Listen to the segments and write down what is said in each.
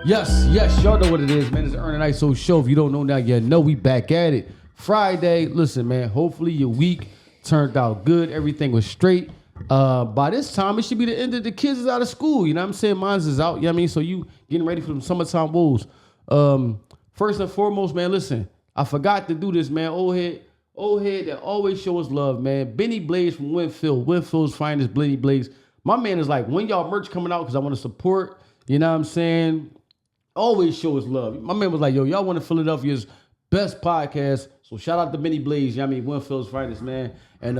Yes, y'all know what it is, man. It's the Ern and Iso Show. If you don't know now, you know we back at it. Friday, listen, man, hopefully your week turned out good. Everything was straight. By this time, it should be the end of the kids is out of school. You know what I'm saying? Mine's is out, you know what I mean? So you getting ready for them summertime woes. First and foremost, man, listen, I forgot to do this, man. Old head that always show us love, man. Benny Blaze from Winfield. Winfield's finest, Benny Blaze. My man is like, when y'all merch coming out? Because I want to support, you know what I'm saying? Always show us love. My man was like, yo, y'all want to Philadelphia's best podcast. So shout out to Benny Blaze, you know what I mean? Winfield's finest, man. And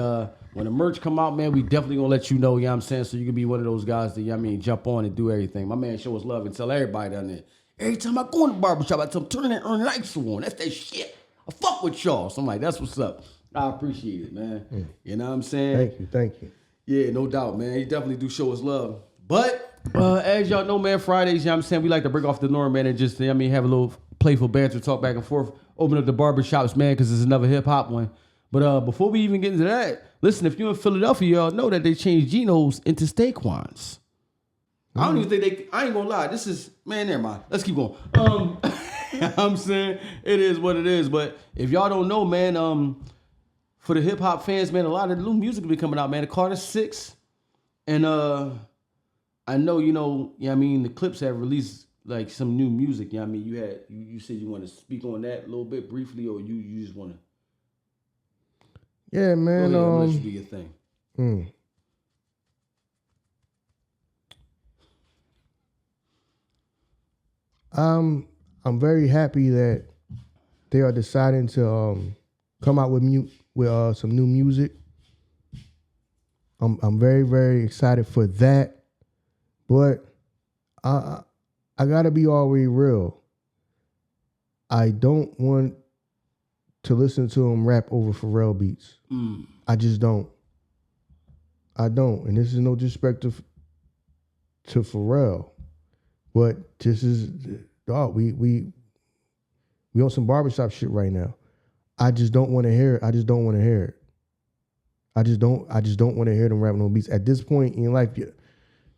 when the merch come out, man, we definitely gonna let you know, you know what I'm saying? So you can be one of those guys that, you know what I mean, jump on and do everything. My man show us love and tell everybody down there. Every time I go in the barbershop, I tell them, turn that Ern and Iso on. That's that shit. I fuck with y'all. So I'm like, that's what's up. I appreciate it, man. Yeah. You know what I'm saying? Thank you. Yeah, no doubt, man. You definitely do show us love. But as y'all know, man, Fridays, you know what I'm saying, we like to break off the norm, man, and just, you know what I mean, have a little playful banter, talk back and forth, open up the barbershops, man, because it's another hip-hop one. But before we even get into that, listen, if you're in Philadelphia, y'all know that they changed Geno's into Steakwans. I don't even think I ain't gonna lie, this is, man, never mind. Let's keep going. I'm saying, it is what it is. But if y'all don't know, man, for the hip-hop fans, man, a lot of new music will be coming out, man. The Carter 6, and I know, you know what I mean, the Clips have released like some new music, you know what I mean? You said you want to speak on that a little bit briefly, or you just want to? Yeah, man. Let you do your thing. I'm very happy that they are deciding to come out with some new music. I'm very, very excited for that. But I gotta be always real. I don't want to listen to him rap over Pharrell beats. I just don't. I don't. And this is no disrespect to Pharrell. But this is, dog, we on some barbershop shit right now. I just don't want to hear it. I just don't want to hear it. I just don't want to hear them rapping on beats. At this point in life,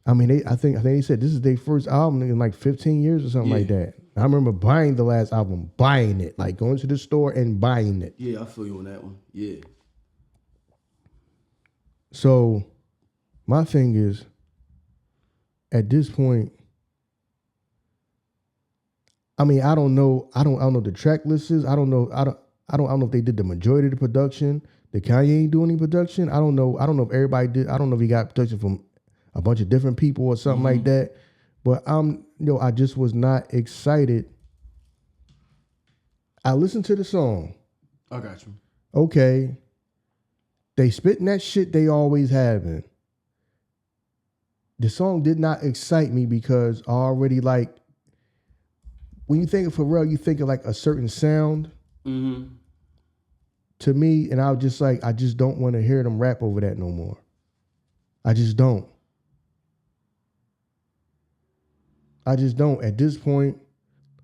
I mean, I think they said this is their first album in like 15 years or something like that. I remember buying the last album, buying it, like going to the store and buying it. Yeah, I feel you on that one. Yeah. So my thing is, at this point, I mean, I don't know the track lists. I don't know if they did the majority of the production. Did Kanye ain't do any production? I don't know if everybody did. I don't know if he got production from a bunch of different people or something like that. But I just was not excited. I listened to the song. I got you. Okay. They spitting that shit they always having. The song did not excite me because I already like, when you think of Pharrell, you think of like a certain sound. To me, and I was just like, I just don't want to hear them rap over that no more. I just don't. At this point,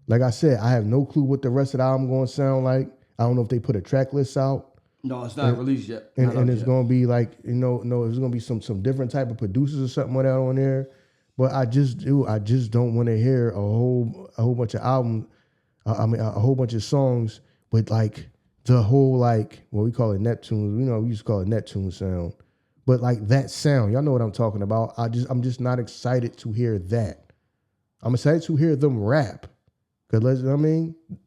like I said, I have no clue what the rest of the album going to sound like. I don't know if they put a track list out. No, it's not released yet. And it's going to be like, it's going to be some different type of producers or something like that on there. But I just don't want to hear a whole bunch of albums. A whole bunch of songs with like the whole, like, what we call it Neptunes. We used to call it Neptunes Sound. But like that sound, y'all know what I'm talking about. I'm just not excited to hear that. I'm excited to hear them rap. Cause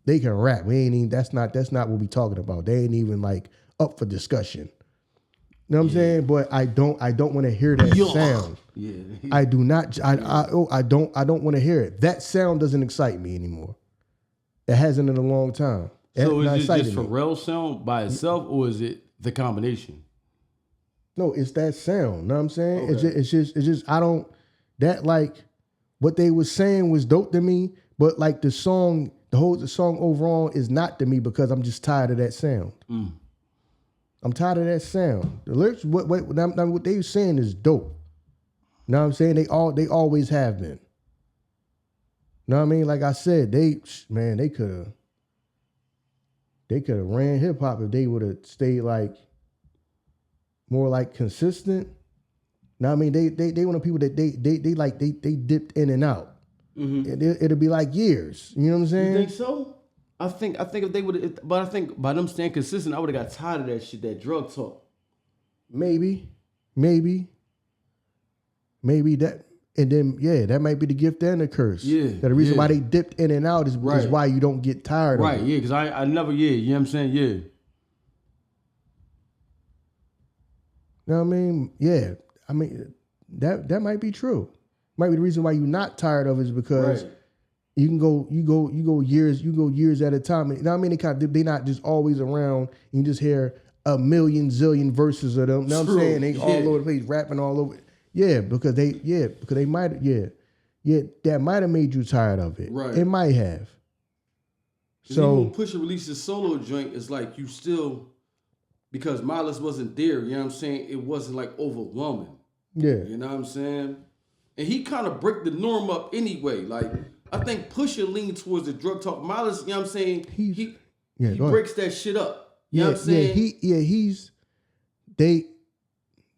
they can rap. That's not what we talking about. They ain't even like up for discussion. You know what I'm saying? But I don't want to hear that sound. Yeah. I do not. I don't want to hear it. That sound doesn't excite me anymore. It hasn't in a long time. So is it just Pharrell's sound by itself, or is it the combination? No, it's that sound. Know what I'm saying? Okay. It's just I don't, that like what they was saying was dope to me, but like the song overall is not to me because I'm just tired of that sound. I'm tired of that sound. The lyrics, what they were saying is dope. Know what I'm saying? They always have been. Know what I mean? Like I said, they could have ran hip hop if they would have stayed like more like consistent. Now I mean they one of the people that they dipped in and out. It'll be like years. You know what I'm saying? You think so? I think if they would, but I think by them staying consistent, I would have got tired of that shit, that drug talk. Maybe that, and then that might be the gift and the curse. Yeah, that the reason why they dipped in and out is why you don't get tired of it. Right? Yeah, because I never. Yeah, you know what I'm saying? Yeah. You know what I mean? Yeah, I mean that might be true. Might be the reason why you're not tired of it is because. Right. You go years at a time. You know what I mean? They not just always around. You just hear a million zillion verses of them. You know what I'm saying? They all over the place, rapping all over. Yeah, because they might that might have made you tired of it. Right. It might have. So even when Pusha released his solo joint, it's like you still, because Miles wasn't there, you know what I'm saying? It wasn't like overwhelming. Yeah. You know what I'm saying? And he kind of break the norm up anyway. Like, I think Pusha leaned towards the drug talk. Miles, you know what I'm saying? He breaks that shit up. You know what I'm saying?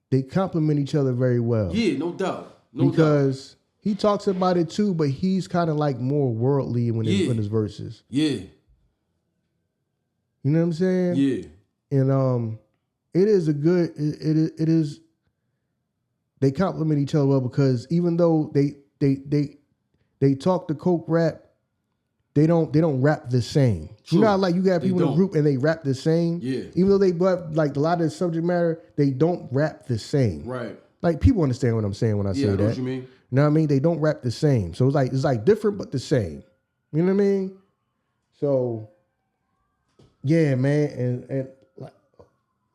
They complement each other very well. Yeah, no doubt. Because he talks about it too, but he's kind of like more worldly in his verses. Yeah. You know what I'm saying? Yeah. And it is a good it is they complement each other well because even though they talk the coke rap, they don't rap the same. True. You know how like you got people in a group and they rap the same? Yeah. Even though they but like a lot of the subject matter, they don't rap the same. Right. Like people understand what I'm saying when I say that. Know what you mean. You know what I mean? They don't rap the same. So it's like different but the same. You know what I mean? So yeah, man, and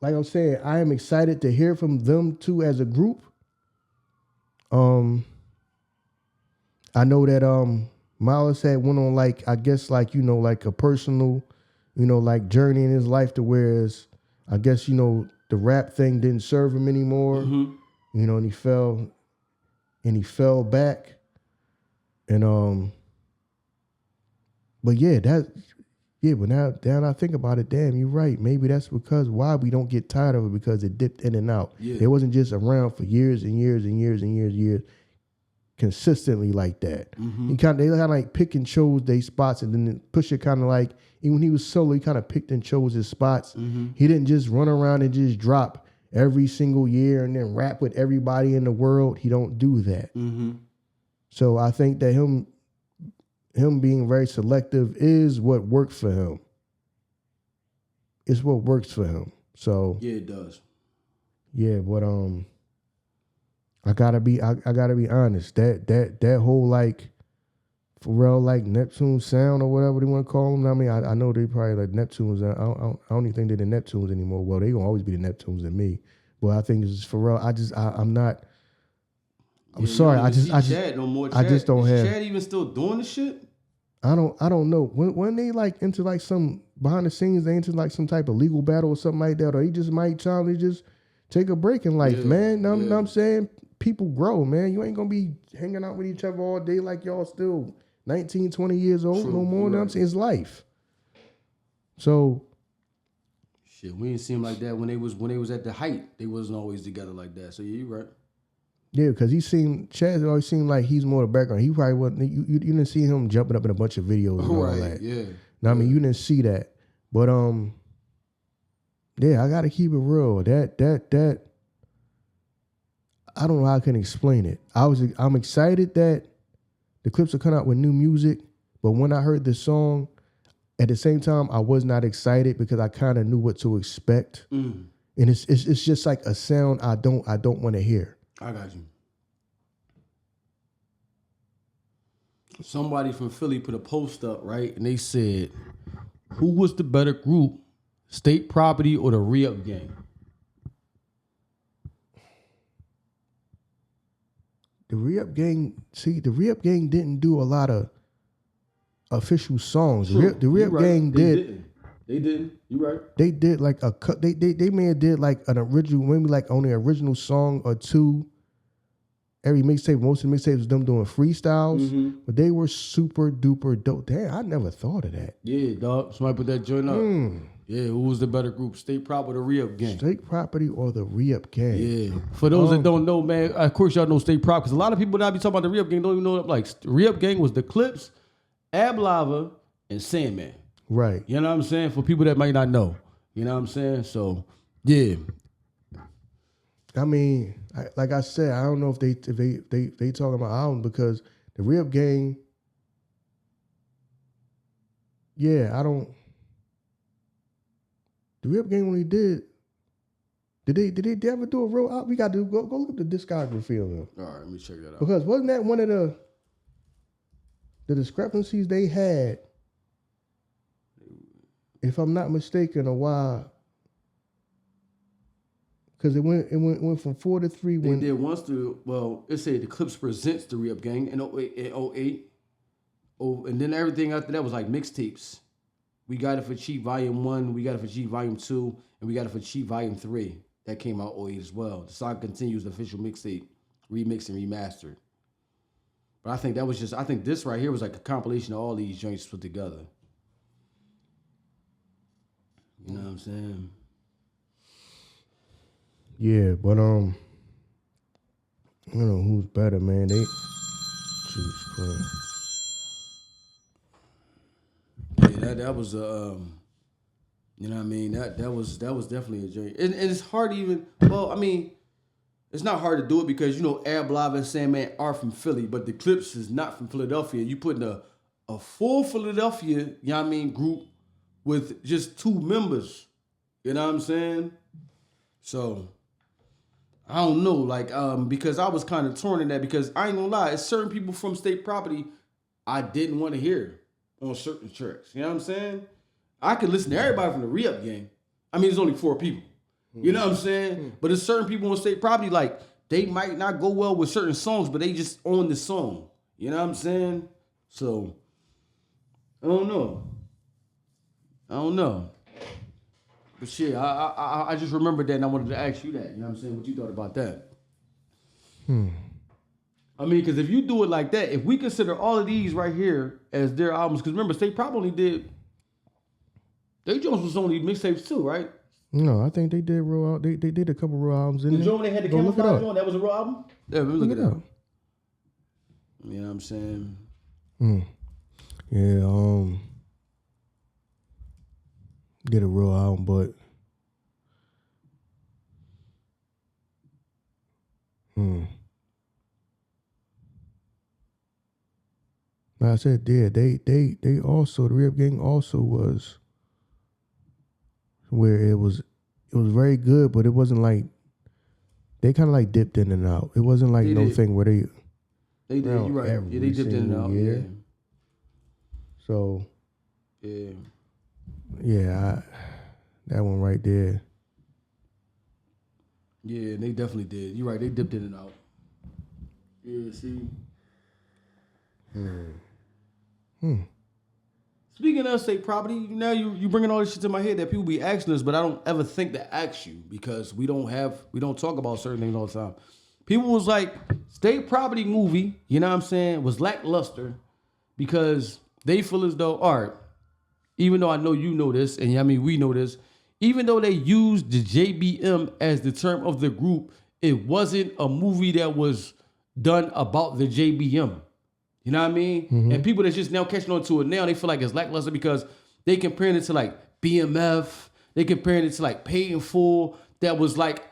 like I'm saying, I am excited to hear from them two as a group. I know that Miles had went on like I guess like like a personal like journey in his life to whereas I guess the rap thing didn't serve him anymore. Mm-hmm. And he fell back and but but now I think about it, damn, you're right. Maybe that's because why we don't get tired of it because it dipped in and out. Yeah. It wasn't just around for years and years and years and years consistently like that. Mm-hmm. They kind of like pick and chose their spots, and then Pusha kind of like even when he was solo, he kind of picked and chose his spots. Mm-hmm. He didn't just run around and just drop every single year and then rap with everybody in the world. He don't do that. Mm-hmm. So I think that him being very selective is what worked for him. It's what works for him. So yeah, it does. Yeah, but I gotta be honest. That whole like Pharrell like Neptunes Sound or whatever they want to call them. I mean, I know they probably like Neptunes. I don't even think they're the Neptunes anymore. Well, they gonna always be the Neptunes than me. But I think it's Pharrell. I'm not. I'm sorry. I just don't have. Is Chad even still doing the shit? I don't know. When they like into like some behind the scenes, they into like some type of legal battle or something like that, or he just might try to just take a break in life, man. Know what I'm saying? People grow, man. You ain't gonna be hanging out with each other all day like y'all still 19, 20 years old no more. Know what I'm saying? It's life. So shit, we didn't see him like that when they was at the height. They wasn't always together like that. So yeah, you're right. Yeah, because Chaz always seemed like he's more the background. He probably wasn't. You didn't see him jumping up in a bunch of videos and all that. Yeah. No, I mean you didn't see that, but yeah, I gotta keep it real. That I don't know how I can explain it. I'm excited that the Clips are coming out with new music, but when I heard this song, at the same time I was not excited because I kind of knew what to expect, and it's just like a sound I don't want to hear. I got you. Somebody from Philly put a post up, right? And they said, who was the better group, State Property or the Re-Up Gang? The Re-Up Gang didn't do a lot of official songs. True. The Re-Up Gang did. They didn't. You right. They did like a cut. They may have did like an original, maybe like only an original song or two. Every mixtape, most of the mixtapes was them doing freestyles, but they were super duper dope. Damn, I never thought of that. Yeah, dog. Somebody put that joint up. Yeah, who was the better group? State Prop or the Re-Up Gang? State Property or the Re-Up Gang? Yeah. For those that don't know, man, of course y'all know State Prop because a lot of people that be talking about the Re-Up Gang don't even know. Like, Re-Up Gang was the Clips, Ab Lava, and Sandman. Right. You know what I'm saying? For people that might not know. You know what I'm saying? So, yeah. I mean, like I said, I don't know if they talking about album because the Re-Up Gang. Yeah, I don't. The Re-Up Gang when he did they ever do a real album? We got to go look at the discography of them. All right, let me check that out. Because wasn't that one of the discrepancies they had? If I'm not mistaken, a while. Because it went from 4 to 3. They did once it said the Clips presents the Re-Up Gang in 08. Oh, and then everything after that was like mixtapes. We Got It for Cheap Volume 1, We Got It for Cheap Volume 2, and We Got It for Cheap Volume 3. That came out 08 as well. The Song Continues, the official mixtape, remixed and remastered. But I think this right here was like a compilation of all these joints put together. You know what I'm saying? Yeah, but I don't know who's better, man. Jesus Christ. Yeah, that was you know what I mean? That was definitely a journey. And it's hard to even, well, I mean, it's not hard to do it because, you know, Ab Lava and Sandman are from Philly, but the Clips is not from Philadelphia. You putting a full Philadelphia, you know what I mean, group with just 2 members. You know what I'm saying? So, I don't know, like, because I was kind of torn in that because I ain't gonna lie, it's certain people from State Property I didn't want to hear on certain tracks. You know what I'm saying? I could listen to everybody from the Re-Up Gang. I mean, there's only 4 people. You know what I'm saying? But there's certain people on State Property, like, they might not go well with certain songs, but they just own the song. You know what I'm saying? So, I don't know. But shit, I just remembered that and I wanted to ask you that. You know what I'm saying? What you thought about that? I mean, because if you do it like that, if we consider all of these right here as their albums, because remember, State Prop only did, they Jones was only mixtapes too, right? No, I think they did real. They did a couple real albums in there. The joint they had the camouflage on, that was a real album? Yeah, look it up. You know what I'm saying? Yeah, did a real album, but like I said, yeah, they also, the Re-Up Gang also was where it was very good, but it wasn't like, they kind of like dipped in and out. It wasn't like thing where they did, you're right. Yeah, they dipped in and out. Yeah. So yeah. Yeah, that one right there. Yeah, they definitely did. You're right. They dipped in and out. Yeah, see. Speaking of State Property, now you bringing all this shit to my head that people be asking us, but I don't ever think to ask you because we don't talk about certain things all the time. People was like, State Property movie, you know what I'm saying, was lackluster because they feel as though, all right, even though I know you know this, and I mean we know this, even though they used the JBM as the term of the group, it wasn't a movie that was done about the JBM. You know what I mean? And people that's just now catching on to it now, they feel like it's lackluster because they comparing it to like BMF, they comparing it to like Paid in Full, that was like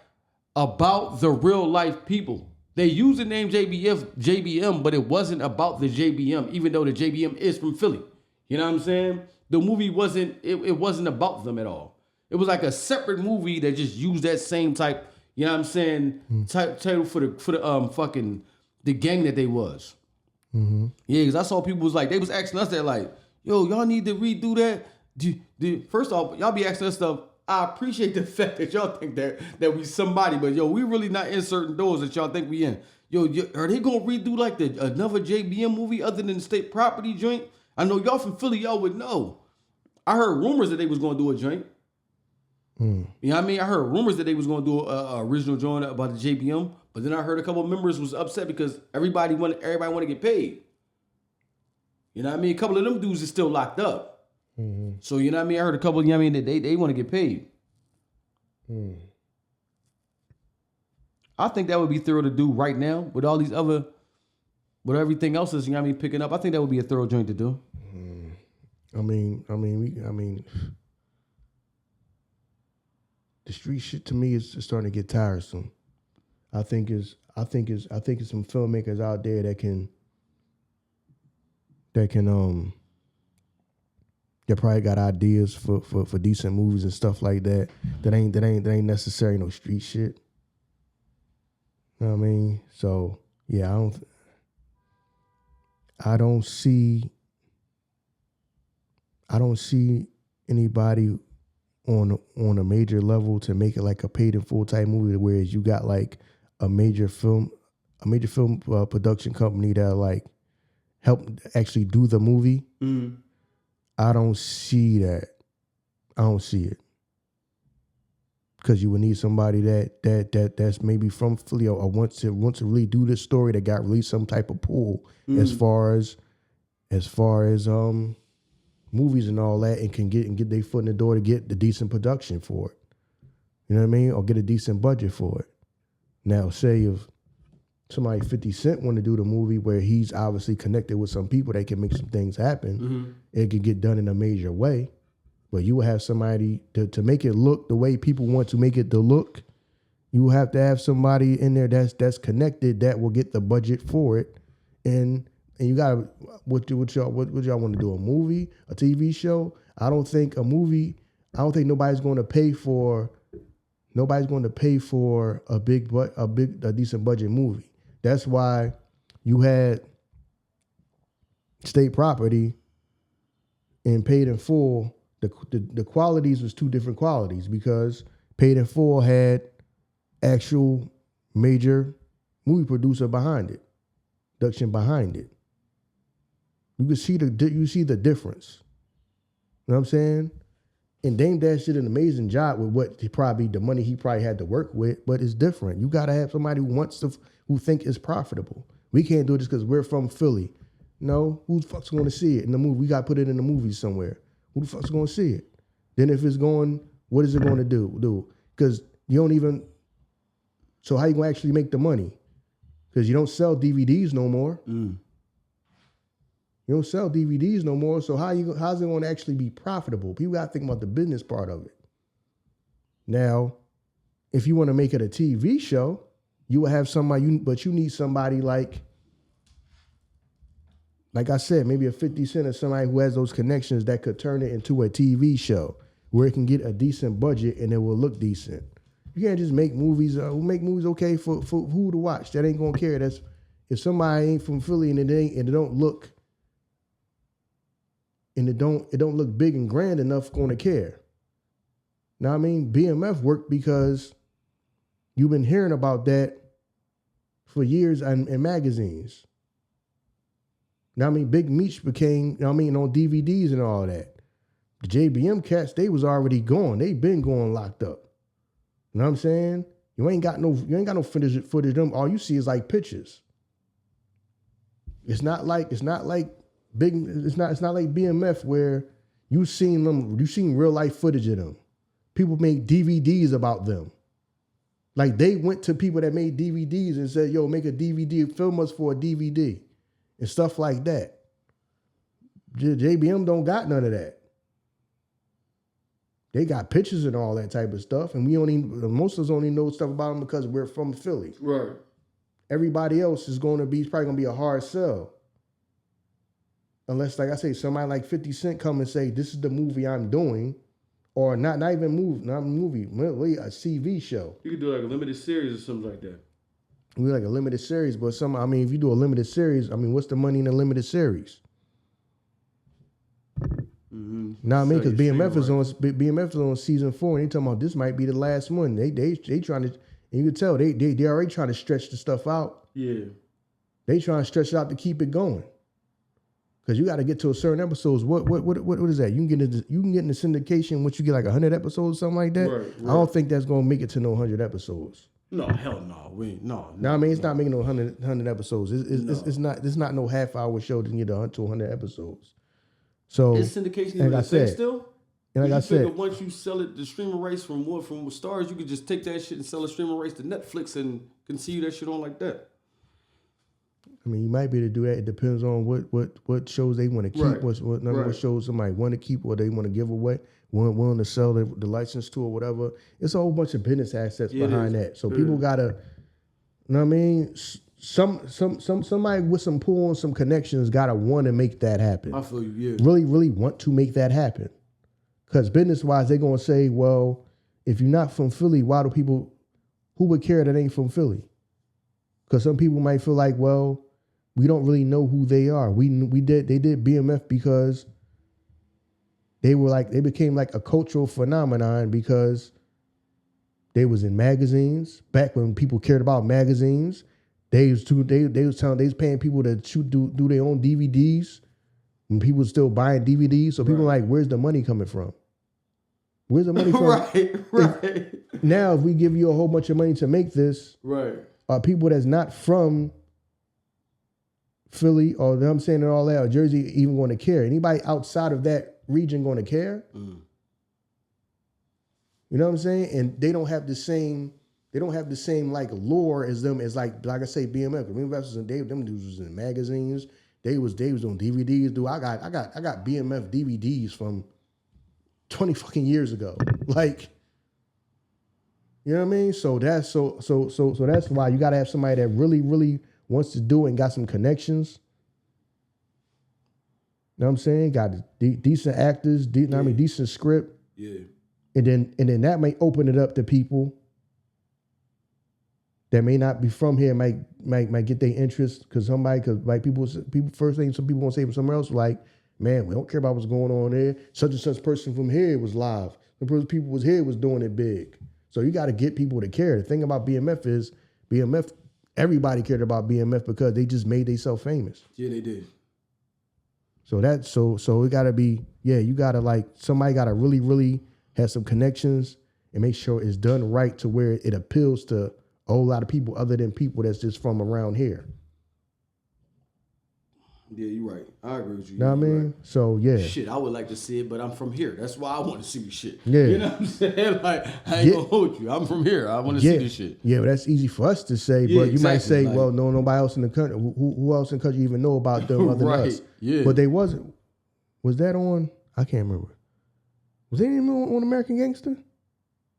about the real life people. They used the name JBM, but it wasn't about the JBM, even though the JBM is from Philly. You know what I'm saying? The movie wasn't, it wasn't about them at all. It was like a separate movie that just used that same type, you know what I'm saying, title for the fucking the gang that they was. Yeah, because I saw people was like, they was asking us that like, yo, y'all need to redo that. First off, y'all be asking us stuff. I appreciate the fact that y'all think that we somebody, but yo, we really not in certain doors that y'all think we in. Yo, are they gonna redo like another JBM movie other than the State Property joint? I know y'all from Philly, y'all would know. I heard rumors that they was gonna do a joint. You know what I mean? I heard rumors that they was gonna do a original joint about the JBM, but then I heard a couple of members was upset because everybody want to get paid. You know what I mean? A couple of them dudes is still locked up. Mm-hmm. So you know what I mean. I heard a couple. You know what I mean. They want to get paid. I think that would be thorough to do right now with all these other, with everything else is, you know what I mean, picking up. I think that would be a thorough joint to do. I mean, the street shit to me is starting to get tiresome. I think it's some filmmakers out there that probably got ideas for decent movies and stuff like that. That ain't necessarily no street shit. You know what I mean? So yeah, I don't see anybody on a major level to make it like a paid in full type movie, whereas you got like a major film production company that like help actually do the movie. I don't see that. I don't see it. Because you would need somebody that's maybe from Philly or wants to really do this story that got released some type of pool as far as movies and all that, and can get their foot in the door to get the decent production for it. You know what I mean? Or get a decent budget for it. Now, say if somebody 50 Cent want to do the movie where he's obviously connected with some people that can make some things happen, it can get done in a major way. But you will have somebody to make it look the way people want to make it to look. You will have to have somebody in there that's connected that will get the budget for it. And you gotta what y'all want to do? A movie, a TV show? I don't think nobody's going to pay for a decent budget movie. That's why you had State Property and Paid in Full. The qualities was two different qualities, because Paid in Full had actual major movie producer behind it, production behind it. You can see the difference. You know what I'm saying? And Dame Dash did an amazing job with the money he probably had to work with, but it's different. You gotta have somebody who think it's profitable. We can't do this because we're from Philly. No, who the fuck's going to see it in the movie? We got to put it in the movies somewhere. Who the fuck's going to see it? Then if it's going, what is it going to do? Because you don't even. So how you going to actually make the money? Because you don't sell DVDs no more. You don't sell DVDs no more. So how's it going to actually be profitable? People got to think about the business part of it. Now, if you want to make it a TV show, you will have somebody, but you need somebody like I said, maybe a 50 Cent or somebody who has those connections that could turn it into a TV show where it can get a decent budget and it will look decent. You can't just make movies. Make movies okay for who to watch. That ain't gonna care. That's if somebody ain't from Philly and it don't look big and grand enough, gonna care. Now I mean, BMF worked because you've been hearing about that for years in magazines. Now I mean, Big Meech became, on DVDs and all that. The JBM cats, they was already gone. They been going locked up. You know what I'm saying? You ain't got no footage of them. All you see is like pictures. It's not like BMF where you seen real life footage of them. People make DVDs about them. Like they went to people that made DVDs and said, yo, make a DVD, film us for a DVD. And stuff like that. JBM don't got none of that. They got pictures and all that type of stuff, and most of us only know stuff about them because we're from Philly. Right. Everybody else is probably gonna be a hard sell. Unless, like I say, somebody like 50 Cent come and say, this is the movie I'm doing, or not even a movie, really a CV show. You could do like a limited series or something like that. We like a limited series, but if you do a limited series, what's the money in a limited series? Now I mean, because BMF is on season 4, and they talking about this might be the last one. They trying to, and you can tell they already trying to stretch the stuff out. Yeah, they trying to stretch it out to keep it going. Because you got to get to a certain episodes. What is that? You can get in the syndication once you get like 100 episodes, something like that. Right. I don't think that's gonna make it to no 100 episodes. No, hell no. No, I mean, it's not making no 100 episodes. It's not no half-hour show to get to 100 episodes. So is syndication like even I a thing said, still? and like I figure said, once you sell it, the streaming rights from Stars, you could just take that shit and sell the streaming rights to Netflix and continue that shit on like that. I mean, you might be able to do that. It depends on what shows they want to keep, Right. what shows somebody want to keep, or they want to give away, willing to sell the license to or whatever. It's a whole bunch of business assets behind that. So people gotta, you know what I mean? Somebody with some pull and some connections gotta want to make that happen. I feel you, yeah. Really want to make that happen. Because business wise, they're gonna say, well, if you're not from Philly, why do people, who would care that ain't from Philly? Because some people might feel like, well, we don't really know who they are. They did BMF because they became like a cultural phenomenon because they was in magazines back when people cared about magazines. They was paying people to do their own DVDs when people were still buying DVDs. So people are like, where's the money coming from? Where's the money from? Right. Now, if we give you a whole bunch of money to make this, people that's not from Philly or I'm saying and all that, or Jersey even going to care? Anybody outside of that region going to care? You know what I'm saying? And they don't have the same like lore as them as like I say BMF. BMF was in them dudes was in magazines. They was on DVDs. Dude, I got BMF DVDs from 20 fucking years ago. Like, you know what I mean? So that's so that's why you gotta have somebody that really wants to do it and got some connections. You know what I'm saying? Got decent actors, decent script. Yeah. And then that may open it up to people that may not be from here, might get their interest because like people first thing some people want to say from somewhere else, like, man, we don't care about what's going on there. Such and such person from here was live. The person people was here was doing it big. So you got to get people to care. The thing about BMF is everybody cared about BMF because they just made themselves famous. Yeah, they did. So it gotta be, you gotta like somebody gotta really have some connections and make sure it's done right to where it appeals to a whole lot of people other than people that's just from around here. Yeah, you're right. I agree with you. Know what I mean? Right. So yeah. Shit, I would like to see it, but I'm from here. That's why I want to see the shit. Yeah. You know what I'm saying? Like, I ain't gonna hold you. I'm from here. I want to see this shit. Yeah, but that's easy for us to say, but you might say, like, well, no, nobody else in the country. Who else in the country even know about them other than us? Yeah. But they wasn't. Was that on? I can't remember. Was it even on American Gangster?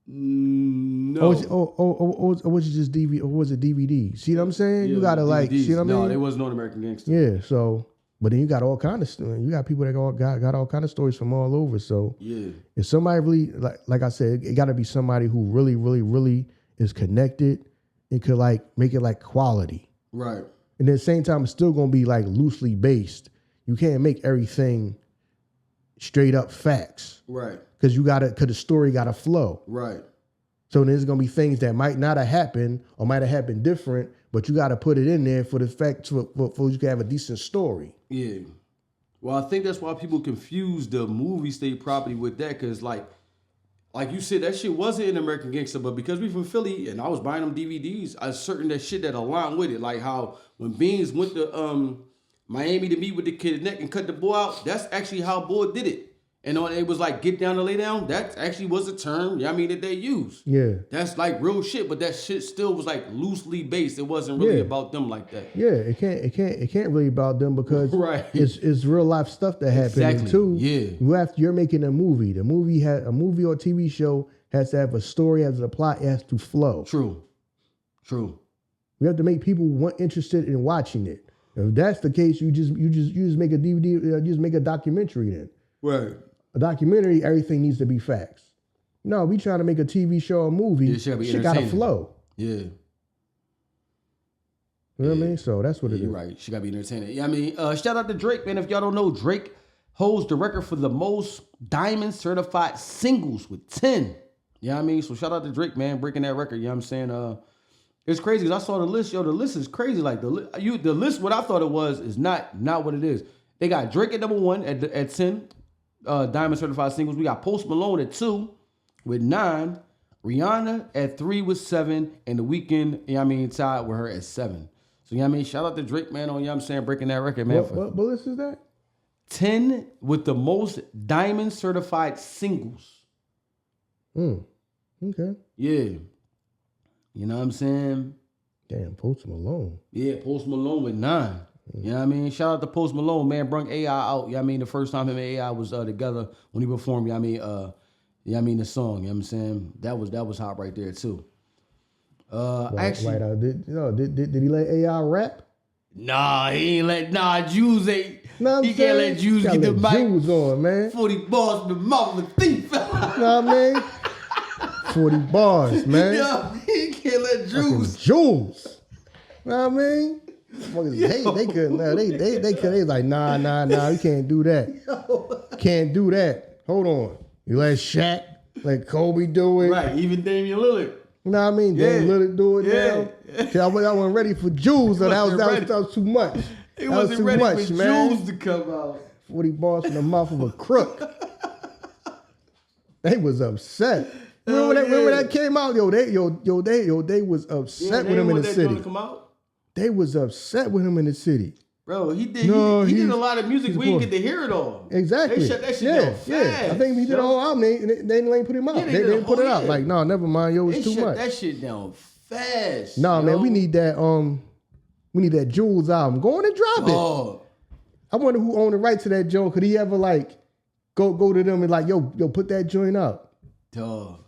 No. Or was it just DVD? Or was it DVD? See what I'm saying? You gotta like, see what I mean? No, there was no American Gangster. Yeah. So, but then you got all kind of you got people that got all kind of stories from all over. So yeah, if somebody really like I said, it got to be somebody who really is connected and could like make it like quality. Right. And at the same time, it's still gonna be like loosely based. You can't make everything straight up facts. Right. Because the story gotta flow. Right. So there's gonna be things that might not have happened or might have happened different, but you gotta put it in there for the fact for you can have a decent story. Yeah. Well, I think that's why people confuse the movie state property with that, because like you said, that shit wasn't in American Gangster, but because we from Philly and I was buying them DVDs, I certain that shit that aligned with it. Like how when Beans went to Miami to meet with the kid neck and cut the boy out, that's actually how boy did it. And it was like get down to lay down. That actually was a term, that they used. Yeah. That's like real shit, but that shit still was like loosely based. It wasn't really about them like that. Yeah, it can't really about them because it's real life stuff that happened. Exactly. And two, you're making a movie. The movie a movie or TV show has to have a story, has a plot, it has to flow. True. We have to make people interested in watching it. If that's the case, you just make a DVD, you just make a documentary then. Right. A documentary, everything needs to be facts. No, we trying to make a TV show or movie. Shit gotta flow. Yeah. You know what I mean? So that's what it is. You're right. She gotta be entertaining. Yeah, I mean, shout out to Drake, man. If y'all don't know, Drake holds the record for the most diamond certified singles with 10. You know what I mean? So shout out to Drake, man, breaking that record. You know what I'm saying? It's crazy because I saw the list. Yo, the list is crazy. Like the list, what I thought it was is not what it is. They got Drake at number 1 at 10. Diamond certified singles. We got Post Malone at 2 with 9, Rihanna at 3 with 7, and The Weeknd, tied with her at 7. So, shout out to Drake, man, on, breaking that record, man. What list is that? 10 with the most diamond certified singles. Okay. Yeah. You know what I'm saying? Damn, Post Malone. Yeah, Post Malone with 9. You know what I mean? Shout out to Post Malone, man. Brung AI out. You know what I mean? The first time him and AI was together when he performed, the song. You know what I'm saying? That was hot right there too. Did he let AI rap? Nah, he ain't let Jules ain't. No, he can't let Jules get the mic. Jules on, man. 40 bars in the mouth of a thief. You know what I mean? 40 bars, man. Yeah, he can't let Jules. Jules. You know what I mean? They couldn't. They could. They like, nah. You can't do that. Can't do that. Hold on. You let Shaq, let Kobe do it. Right. Even Damian Lillard. You know what I mean? Damian Lillard do it now. Cause I wasn't ready for Jules. So that was too much. It wasn't ready for Jules to come out. 40 bars in the mouth of a crook. They was upset. Remember that came out? They was upset with him in the city. They was upset with him in the city. Bro, he did a lot of music. We didn't get to hear it all. Exactly. They shut that shit down fast. Yeah. I think he did a whole album. They didn't put him out. They didn't put it out. Like, no, never mind. Yo, it's too much. They shut that shit down fast. Nah, man, we need that Jules album. Go on and drop it. I wonder who owned the right to that joint. Could he ever like go to them and like, yo, put that joint up? Dog.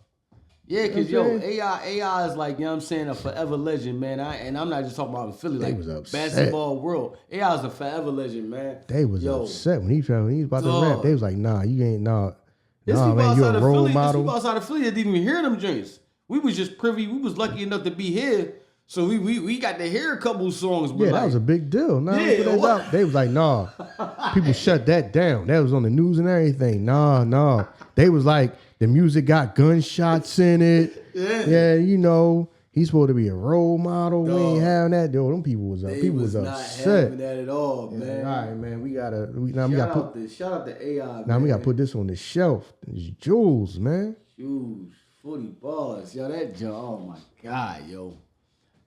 Yeah, because AI is like, you know what I'm saying, a forever legend, man. And I'm not just talking about in Philly, they like was upset. Basketball world. AI is a forever legend, man. They was upset when he was about to rap. They was like, nah, you ain't man, you're a role model. There's people outside of Philly that didn't even hear them joints. We was just privy. We was lucky enough to be here, so we got to hear a couple songs. But that was a big deal. Nah, they was like, nah. People shut that down. That was on the news and everything. Nah. They was like, the music got gunshots in it. Yeah, you know, he's supposed to be a role model. Dog. We ain't having that. Yo, them people was upset. Not having that at all, man. All right, man. We gotta. Shout out to AI. Now we gotta put this on the shelf. It's Jules, man. Jules, 40 bars, yo. That joint. Oh my God, yo.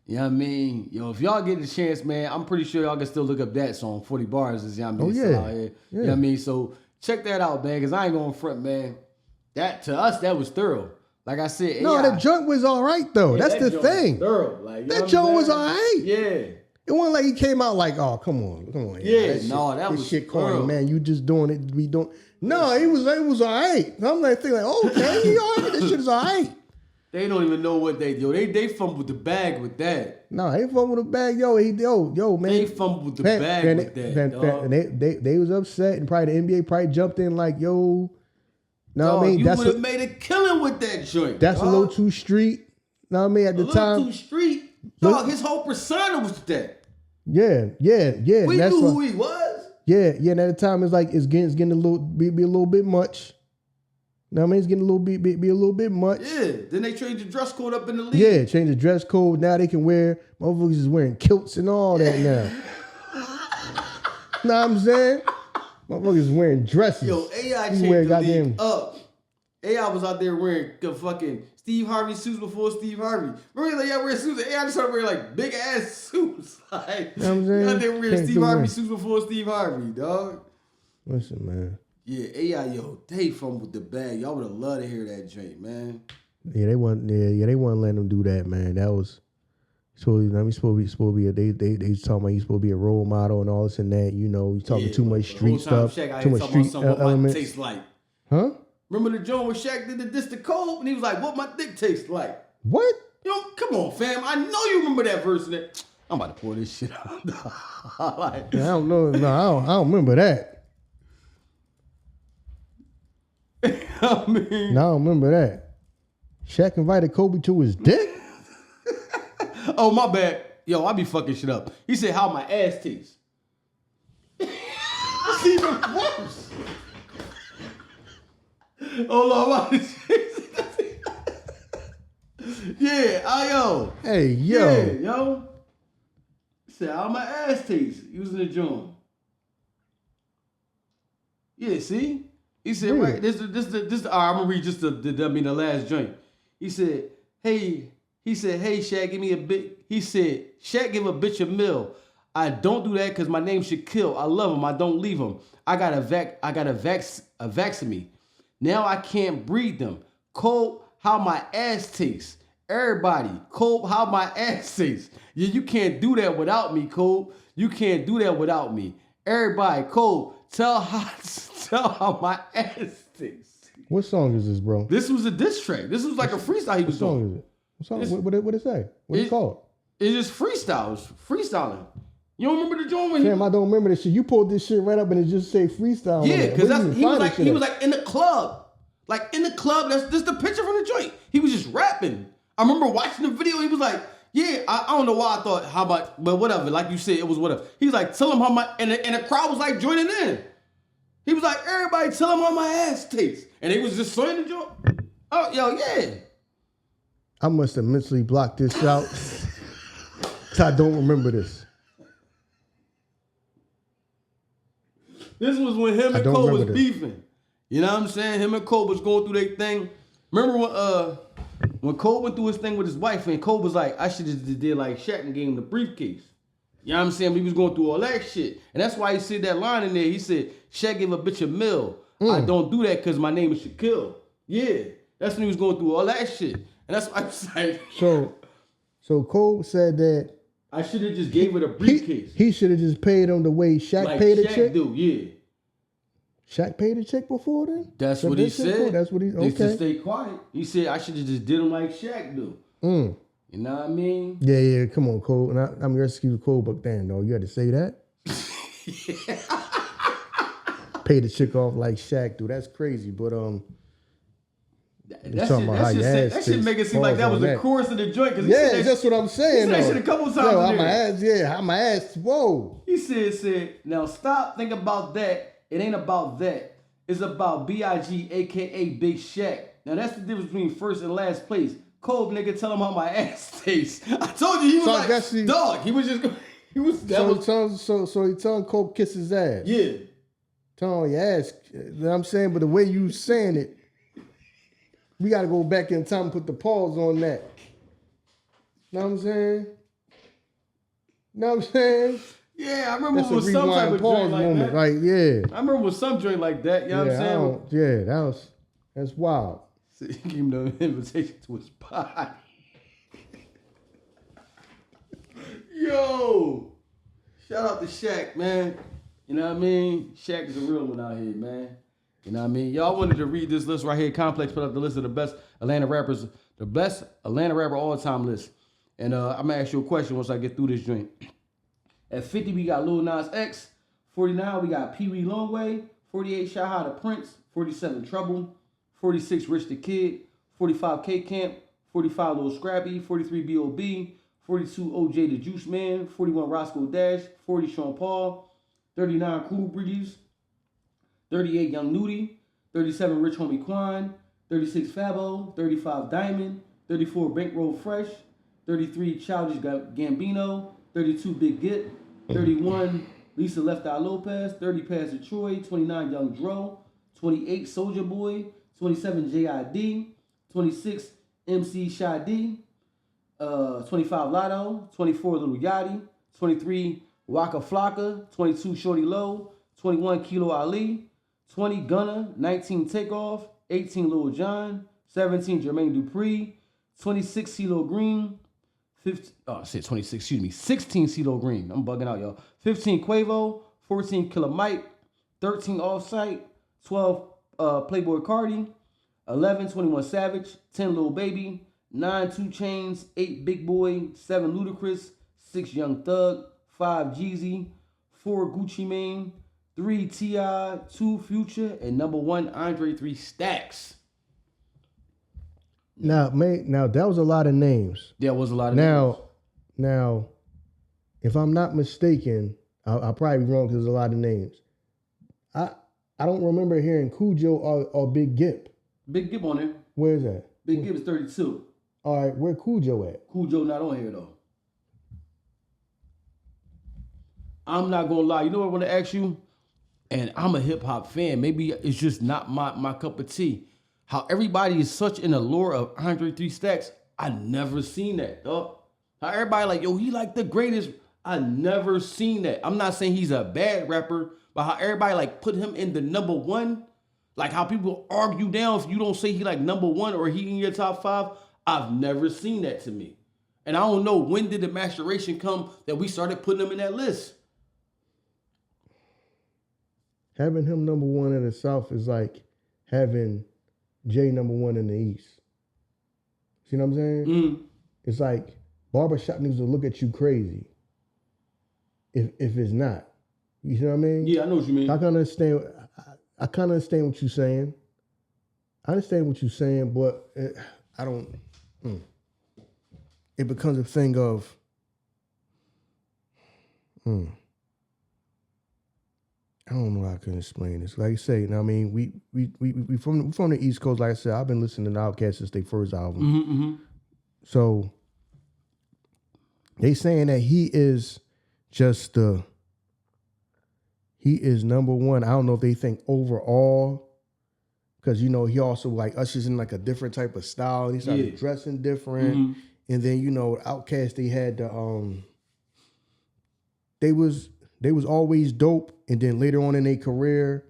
You know what I mean? Yo, if y'all get the chance, man, I'm pretty sure y'all can still look up that song. 40 bars is, you know what I mean? Still out here. You know what I mean? So check that out, man, because I ain't going front, man. That to us, that was thorough. Like I said, no, the joint was all right though. That's the thing. Thorough. Like, that joint was all right. Yeah. It wasn't like he came out like, oh, come on. Yeah, that was shit corny, man. You just doing it. We don't. No, it was all right. I'm like thinking, like, okay, he all right. This shit is all right. They don't even know what they do. They fumbled the bag with that. No, they fumbled the bag. Yo, man. They fumbled the bag with that. And they was upset, and probably the NBA probably jumped in like, yo. No, I mean, you would have made a killing with that joint. That's a little too street. Know what I mean? At the time, a little too street. Dog, his whole persona was that. Yeah. We knew who he was. Yeah. And at the time, it's like it's getting a little bit much. Know what I mean? It's getting be a little bit much. Yeah. Then they changed the dress code up in the league. Yeah, change the dress code. Now they can wear motherfuckers is wearing kilts and all that now. Know what I'm saying? Motherfuckers wearing dresses. Yo, AI changed the league up. AI was out there wearing the fucking Steve Harvey suits before Steve Harvey. Remember y'all wearing suits? AI just started wearing like big ass suits. Like, you know what I'm saying? Out there wearing Steve Harvey suits before Steve Harvey, dog. Listen, man. Yeah, AI, they fumbled the bag. Y'all would have loved to hear that joint, man. Yeah, they weren't letting them do that, man. That was supposed to be they talking about he's supposed to be a role model and all this and that. You know, he's talking too much street stuff, too much street elements. Tastes like, huh? Remember the joint where Shaq did the This the Code and he was like, "What my dick tastes like?" What? Yo, come on, fam. I know you remember that verse. I'm about to pour this shit out. Like, I don't know. No, I don't remember that. I mean, no, I don't remember that. Shaq invited Kobe to his dick. Oh, my bad. Yo, I be fucking shit up. He said, "How my ass tastes." It's even worse. Hold on, yeah, yo. Hey, yo. Yeah, yo. He said, "How my ass tastes." Using the joint. Yeah, see? He said, really? Right, this I'm gonna read just the last joint. He said, hey, Shaq, give me a bit. He said, Shaq give a bitch a meal. I don't do that because my name Shaquille. I love him. I don't leave him. I got a vaccine. Now I can't breed them. Cole, how my ass tastes. Everybody, Cole, how my ass tastes. Yeah, you can't do that without me, Cole. You can't do that without me. Everybody, Cole, tell how my ass tastes. What song is this, bro? This was a diss track. This was like a freestyle he was doing. What song is it? What it say? What it called? It's just freestyles. Freestyling. You don't remember the joint when Damn, I don't remember this shit. You pulled this shit right up and it just say freestyle. Yeah, because he was like in the club. Like in the club, that's the picture from the joint. He was just rapping. I remember watching the video, he was like, yeah, I don't know why I thought how much, but whatever. Like you said, it was whatever. He's like, tell him how my, and the crowd was like joining in. He was like, everybody tell him how my ass tastes. And they was just saying the joint. Oh, yo, yeah. I must have mentally blocked this out. I don't remember this. This was when him and Cole was beefing. You know what I'm saying? Him and Cole was going through their thing. Remember when Cole went through his thing with his wife and Cole was like, I should have just did like Shaq and gave him the briefcase. You know what I'm saying? But he was going through all that shit. And that's why he said that line in there. He said, Shaq gave a bitch a mill. I don't do that because my name is Shaquille. Yeah. That's when he was going through all that shit. And that's why I was like. So Cole said that I should have just gave her the briefcase. He should have just paid him the way Shaq like paid Shaq a check? do, yeah. Shaq paid a check before then? That's what he said. That's what he okay. To stay quiet. He said I should have just did him like Shaq do. You know what I mean? Yeah. Come on, Cole. And I'm your excuse Cole, but damn, though, you had to say that? Pay the chick off like Shaq do. That's crazy. But that shit make it seem like that was the chorus of the joint. Yeah, that's what I'm saying. He said that shit a couple times. Yo, how my ass, whoa. He said, now stop thinking about that. It ain't about that. It's about B.I.G. a.k.a. Big Shaq. Now that's the difference between first and last place. Cole, nigga, tell him how my ass tastes. I told you he was dog. He was just, he was. So he telling Cole kiss his ass. Yeah. Tell him your ass. You know what I'm saying? But the way you saying it, we got to go back in time and put the pause on that. Know what I'm saying? Know what I'm saying? Yeah, I remember it was some type of joint like that. Like, yeah. I remember it was some joint like that. You know what I'm saying? That's wild. So he gave him the invitation to his party. Yo, shout out to Shaq, man. You know what I mean? Shaq is a real one out here, man. You know what I mean? Y'all wanted to read this list right here. Complex put up the list of the best Atlanta rappers, the best Atlanta rapper all-time list. And I'm going to ask you a question once I get through this joint. At 50, we got Lil Nas X. 49, we got Pee Wee Longway. 48, Shy the Prince. 47, Trouble. 46, Rich the Kid. 45, K-Camp. 45, Lil Scrappy. 43, B.O.B. 42, OJ the Juice Man. 41, Roscoe Dash. 40, Sean Paul. 39, Cool Breeze. 38, Young Nudie. 37, Rich Homie Quan. 36, Fabo. 35, Diamond. 34, Bankroll Fresh. 33, Childish Gambino. 32, Big Git. 31, Lisa Left Eye Lopez. 30, Pastor Troy. 29, Young Dro. 28, Soulja Boy. 27, J.I.D. 26, MC Shy D. 25, Lotto. 24, Lil Yachty. 23, Waka Flocka. 22, Shorty Low. 21, Kilo Ali. 20, Gunna. 19, Takeoff. 18, Lil Jon. 17, Jermaine Dupri. 26, CeeLo Green. 16 CeeLo Green. I'm bugging out, y'all. 15, Quavo. 14, Killer Mike. 13, Offsite. 12, Playboy Cardi. 11, 21 Savage. 10, Lil Baby. 9, 2 Chainz. 8, Big Boy. 7, Ludacris. 6, Young Thug. 5, Jeezy. 4, Gucci Mane. 3, T.I. 2, Future. And number 1, Andre 3 Stacks. Now, that was a lot of names. There was a lot of names. Now, if I'm not mistaken, I'll probably be wrong because there's a lot of names. I don't remember hearing Cujo or Big Gip. Big Gip on there. Where is that? Big Gip is 32. All right, where Cujo at? Cujo not on here, though. I'm not going to lie. You know what I want to ask you? And I'm a hip-hop fan. Maybe it's just not my cup of tea. How everybody is such in the lore of Andre 3 Stacks. I never seen that, dog. How everybody like, yo, he like the greatest I never seen that. I'm not saying he's a bad rapper, but how everybody like put him in the number one, like how people argue down if you don't say he like number one or he in your top 5. I've never seen that to me. And I don't know when did the maturation come that we started putting him in that list. Having him number one in the South is like having Jay number one in the East. See what I'm saying? Mm. It's like barbershop niggas will look at you crazy if it's not. You see what I mean? Yeah, I know what you mean. I can understand. I kind of understand what you're saying. I understand what you're saying, but I don't. It becomes a thing of. I don't know how I can explain this. Like I say, you know what I mean, we from the East Coast. Like I said, I've been listening to Outkast since their first album. So they saying that he is just he is number one. I don't know if they think overall, because you know he also like ushers in like a different type of style. He started dressing different, and then you know Outkast they had the they was always dope, and then later on in their career,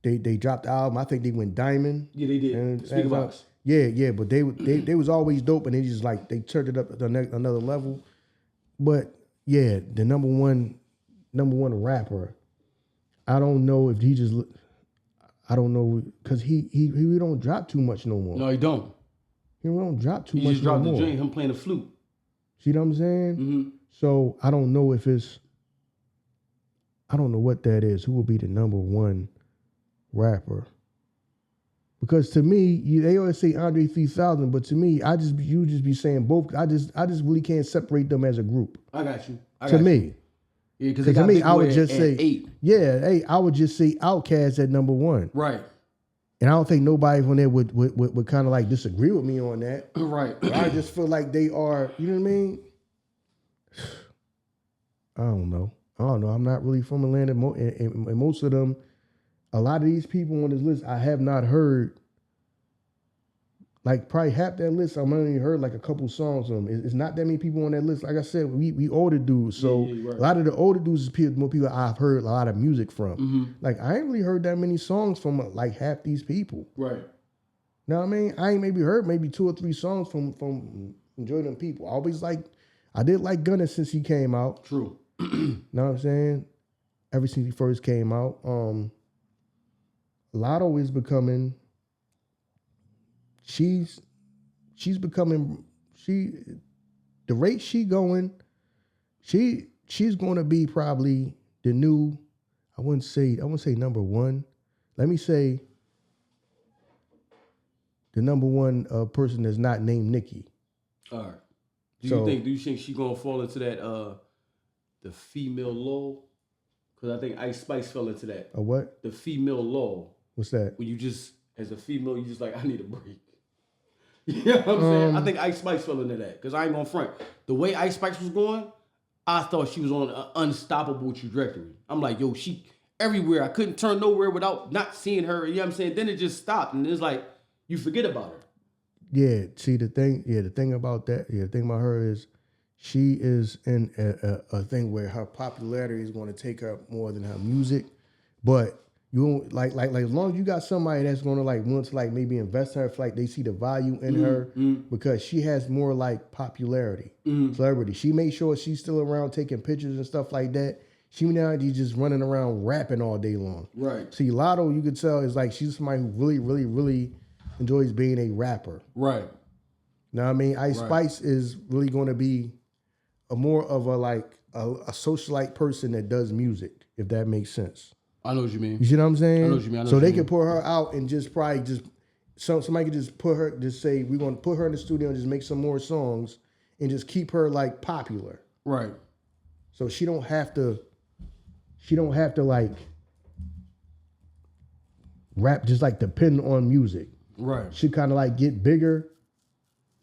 they dropped the album. I think they went diamond. Yeah, they did. And, Speak about us. Yeah, but they was always dope, and they just like they turned it up to another level. But yeah, the number one rapper. I don't know if he just. I don't know because he don't drop too much no more. No, he don't. He don't drop too He much just dropped no the more. joint, him playing the flute. See what I'm saying? Mm-hmm. So I don't know if it's. I don't know what that is. Who will be the number one rapper? Because to me, they always say Andre 3000, but to me, you just be saying both. I just really can't separate them as a group. I got you. To me, yeah, because to me, I would just say 8. Yeah, hey, I would just say Outkast at number one. Right. And I don't think nobody from there would kind of like disagree with me on that. Right. But I just feel like they are. You know what I mean? I don't know. I'm not really from Atlanta, and most of them, a lot of these people on this list, I have not heard. Like probably half that list, I've only heard like a couple songs from them. It's not that many people on that list. Like I said, we older dudes, so right. A lot of the older dudes is more people I've heard a lot of music from. Mm-hmm. Like I ain't really heard that many songs from like half these people. Right. Know what I mean? I ain't maybe heard 2 or 3 songs from enjoy them people. I did like Gunna since he came out. True. Know what I'm saying? Ever since he first came out. Lotto is becoming. She's becoming. The rate she going. She's going to be probably the new. I wouldn't say number one. Let me say. The number one person that's not named Nicki. All right. Do you think she gonna fall into that the female lull? Because I think Ice Spice fell into that. A what? The female lull. What's that? When you just, as a female, you just like, I need a break. You know what I'm saying? I think Ice Spice fell into that. Because I ain't gonna front. The way Ice Spice was going, I thought she was on an unstoppable trajectory. I'm like, yo, she everywhere. I couldn't turn nowhere without not seeing her. You know what I'm saying? Then it just stopped. And it's like, you forget about her. Yeah, see the thing about her is she is in a thing where her popularity is going to take her more than her music. But you won't like as long as you got somebody that's going to like want to like maybe invest in her, like they see the value in her because she has more like popularity, celebrity. She makes sure she's still around taking pictures and stuff like that. She now just running around rapping all day long. Right. See, Lotto, you could tell is like she's somebody who really, really, really enjoys being a rapper. Right. Now I mean, Ice Spice is really going to be a more of a like a socialite person that does music, if that makes sense. I know what you mean. You see what I'm saying? I know what you mean. So they can put her out and just probably just somebody could just put her, just say we're going to put her in the studio and just make some more songs and just keep her like popular. Right. So she don't have to like rap just like depend on music. Right. She kind of like get bigger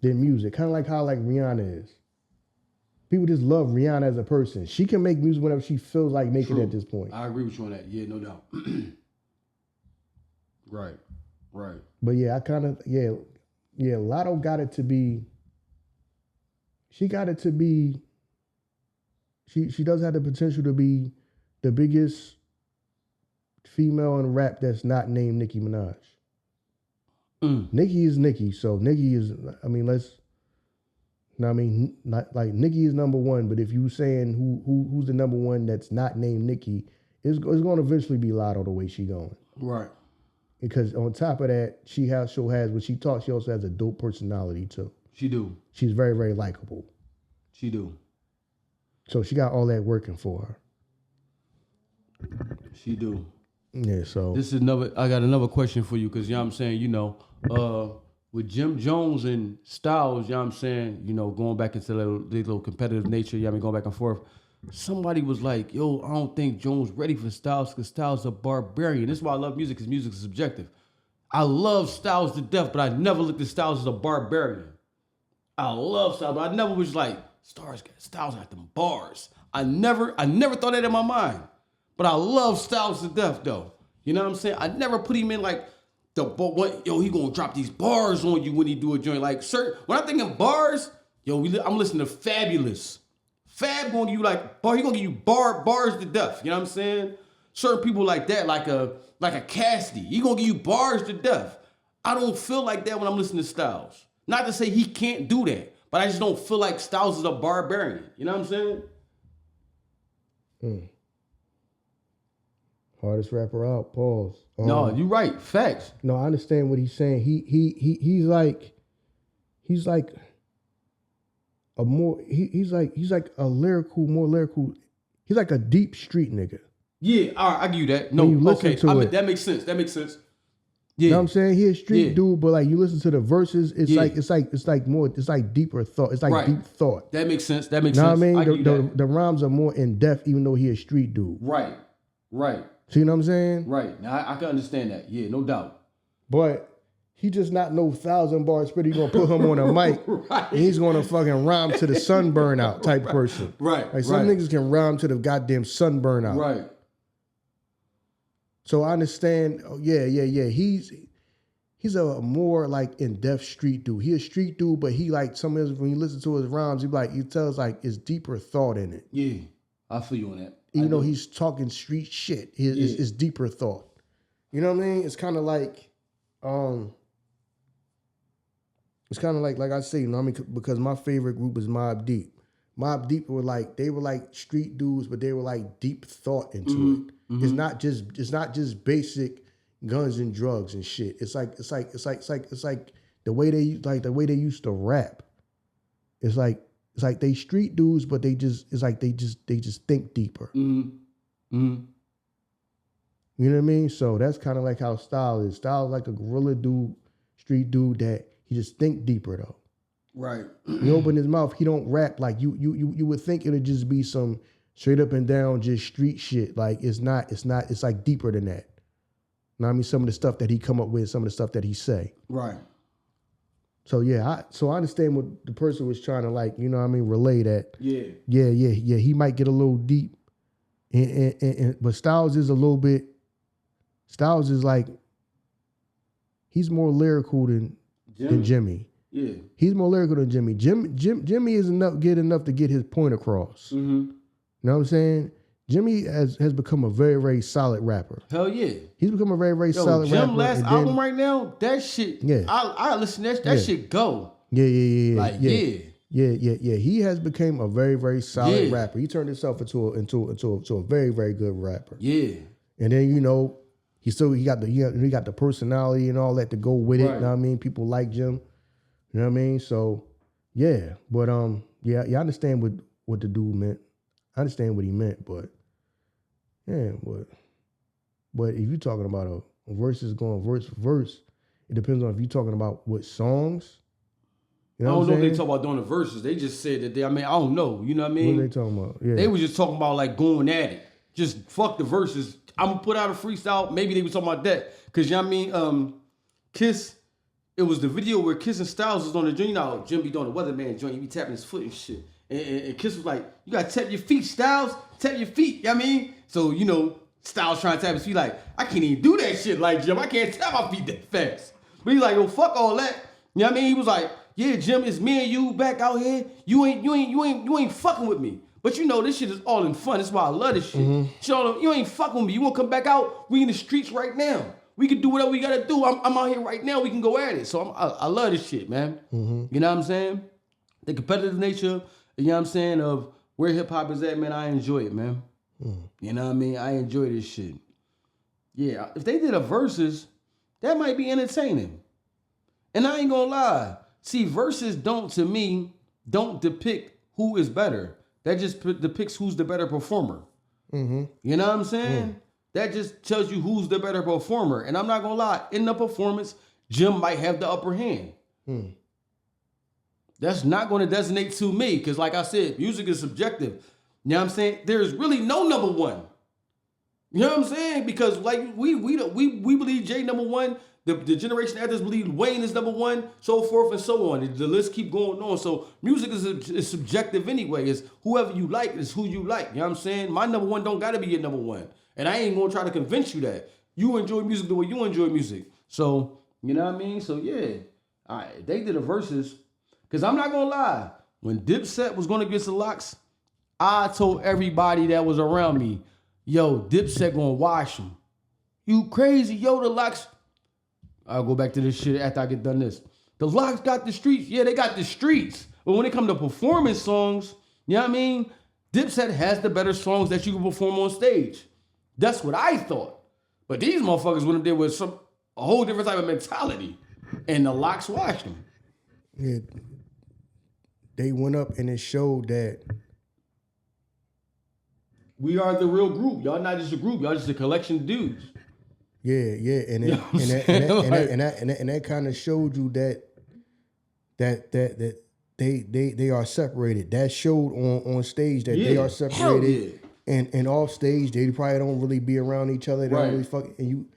than music. Kind of like how like Rihanna is. People just love Rihanna as a person. She can make music whenever she feels like making it at this point. I agree with you on that. Yeah, no doubt. Right. But yeah, I kind of, Lotto got it to be, she got it to be She does have the potential to be the biggest female in rap that's not named Nicki Minaj. Nicki is Nicki, so Nicki is. I mean, not like Nicki is number one, but if you saying who's the number one that's not named Nicki, it's going to eventually be Lotto the way she going. Right. Because on top of that, she has when she talks, she also has a dope personality too. She do. She's very, very likable. She do. So she got all that working for her. She do. Yeah, so I got another question for you, because you know what I'm saying, you know, with Jim Jones and Styles, you know what I'm saying, you know, going back into the little competitive nature, you know what I mean, going back and forth. Somebody was like, yo, I don't think Jones ready for Styles because Styles a barbarian. This is why I love music, because music is subjective. I love Styles to death, but I never looked at Styles as a barbarian. I love Styles, but I never was like, Styles got them bars. I never thought that in my mind. But I love Styles to death, though. You know what I'm saying? I never put him in like he gonna drop these bars on you when he do a joint. Like, when I think of bars, I'm listening to Fabulous. Fab gonna give you he gonna give you bars to death. You know what I'm saying? Certain people like that, like a Cassidy, he gonna give you bars to death. I don't feel like that when I'm listening to Styles. Not to say he can't do that, but I just don't feel like Styles is a barbarian. You know what I'm saying? Hardest rapper out. Pause. No, you're right. Facts. No, I understand what he's saying. He's like a more. He's like a more lyrical. He's like a deep street nigga. Yeah, all right, I give you that. No, okay, that makes sense. That makes sense. Yeah, you know what I'm saying? He's a street dude, but like you listen to the verses, it's like deeper thought. It's like deep thought. That makes sense. That makes sense. What I mean? The rhymes are more in depth, even though he's a street dude. Right. See what I'm saying? Right. Now I can understand that. Yeah, no doubt. But he just not no 1,000 bar spitter. He's gonna put him on a mic right. And he's gonna fucking rhyme to the sunburn out type person. Right. Like some niggas can rhyme to the goddamn sunburn out. Right. So I understand. Yeah. He's a more like in-depth street dude. He a street dude, but he like when you listen to his rhymes, he tells like it's deeper thought in it. Yeah, I feel you on that. Even though he's talking street shit, it's deeper thought. You know what I mean? It's kind of like, like I say, you know what I mean? Because my favorite group is Mobb Deep. Mobb Deep were like street dudes, but they were like deep thought into it. Mm-hmm. It's not just basic guns and drugs and shit. It's like the way they used to rap. It's like they street dudes, but they just think deeper. Mm-hmm. Mm-hmm. You know what I mean? So that's kind of like how Style is. Style is like a guerrilla dude, street dude that he just think deeper though. Right. He open his mouth, he don't rap like you would think it'd just be some straight up and down just street shit. Like it's not. It's like deeper than that. You know what I mean? Some of the stuff that he come up with, some of the stuff that he say. Right. So yeah, I understand what the person was trying to like, you know what I mean, relay that. Yeah. Yeah. He might get a little deep, but Styles is like, he's more lyrical than Jimmy. Yeah. He's more lyrical than Jimmy. Jimmy is good enough to get his point across. Mm-hmm. You know what I'm saying? Jimmy has become a very, very solid rapper. Hell yeah. He's become a very, very solid rapper. Jim's last album right now, that shit, yeah. I listen to that shit go. Yeah. Like, Yeah. He has become a very, very solid rapper. He turned himself into a very, very good rapper. Yeah. And then, you know, he got the personality and all that to go with it. Right. You know what I mean? People like Jim. You know what I mean? So, yeah. But yeah, I understand what the dude meant. I understand what he meant, but yeah, but if you're talking about a versus going verse for verse, it depends on if you're talking about what songs. You know I don't know if they talk about doing the verses. They just said that I don't know. You know what I mean? What are they talking about? Yeah. They were just talking about like going at it. Just fuck the verses. I'm gonna put out a freestyle. Maybe they were talking about that. Cause you know what I mean? Kiss, it was the video where Kiss and Styles was on the joint. You know, Jim be doing the weatherman joint. He be tapping his foot and shit. And Kiss was like, you gotta tap your feet, Styles. Tap your feet. You know what I mean? So, you know, Styles trying to tap his feet like, I can't even do that shit like Jim. I can't tap my feet that fast. But he's like, yo, fuck all that. You know what I mean? He was like, yeah, Jim, it's me and you back out here. You ain't fucking with me. But you know, this shit is all in fun. That's why I love this shit. So you ain't fucking with me. You want to come back out? We in the streets right now. We can do whatever we got to do. I'm out here right now. We can go at it. So I love this shit, man. You know what I'm saying? The competitive nature, you know what I'm saying, of where hip-hop is at, man, I enjoy it, man. You know what I mean? I enjoy this shit. Yeah, if they did a versus, that might be entertaining. And I ain't gonna lie. See, verses to me, don't depict who is better. That just depicts who's the better performer. You know what I'm saying? That just tells you who's the better performer. And I'm not gonna lie, in the performance, Jim might have the upper hand. That's not gonna designate to me, because like I said, music is subjective. You know what I'm saying? There's really no number one. You know what I'm saying? Because like we believe Jay number one, the generation after us believe Wayne is number one, so forth and so on. The list keep going on. So music is subjective anyway. It's whoever you like is who you like. You know what I'm saying? My number one don't gotta be your number one. And I ain't gonna try to convince you that. You enjoy music the way you enjoy music. So, you know what I mean? So yeah. All right, they did a versus. Because I'm not gonna lie. When Dipset was going against the Locks, I told everybody that was around me, yo, Dipset gonna wash him. You crazy, yo, the Locks. I'll go back to this shit after I get done this. The Locks got the streets. Yeah, they got the streets. But when it come to performance songs, you know what I mean? Dipset has the better songs that you can perform on stage. That's what I thought. But these motherfuckers went up there with a whole different type of mentality. And the Locks washed them. Yeah. They went up and it showed that we are the real group. Y'all not just a group. Y'all just a collection of dudes. Yeah, and that kind of showed you that they are separated. That showed on stage that they are separated. And off stage, they probably don't really be around each other. They don't really fuck. And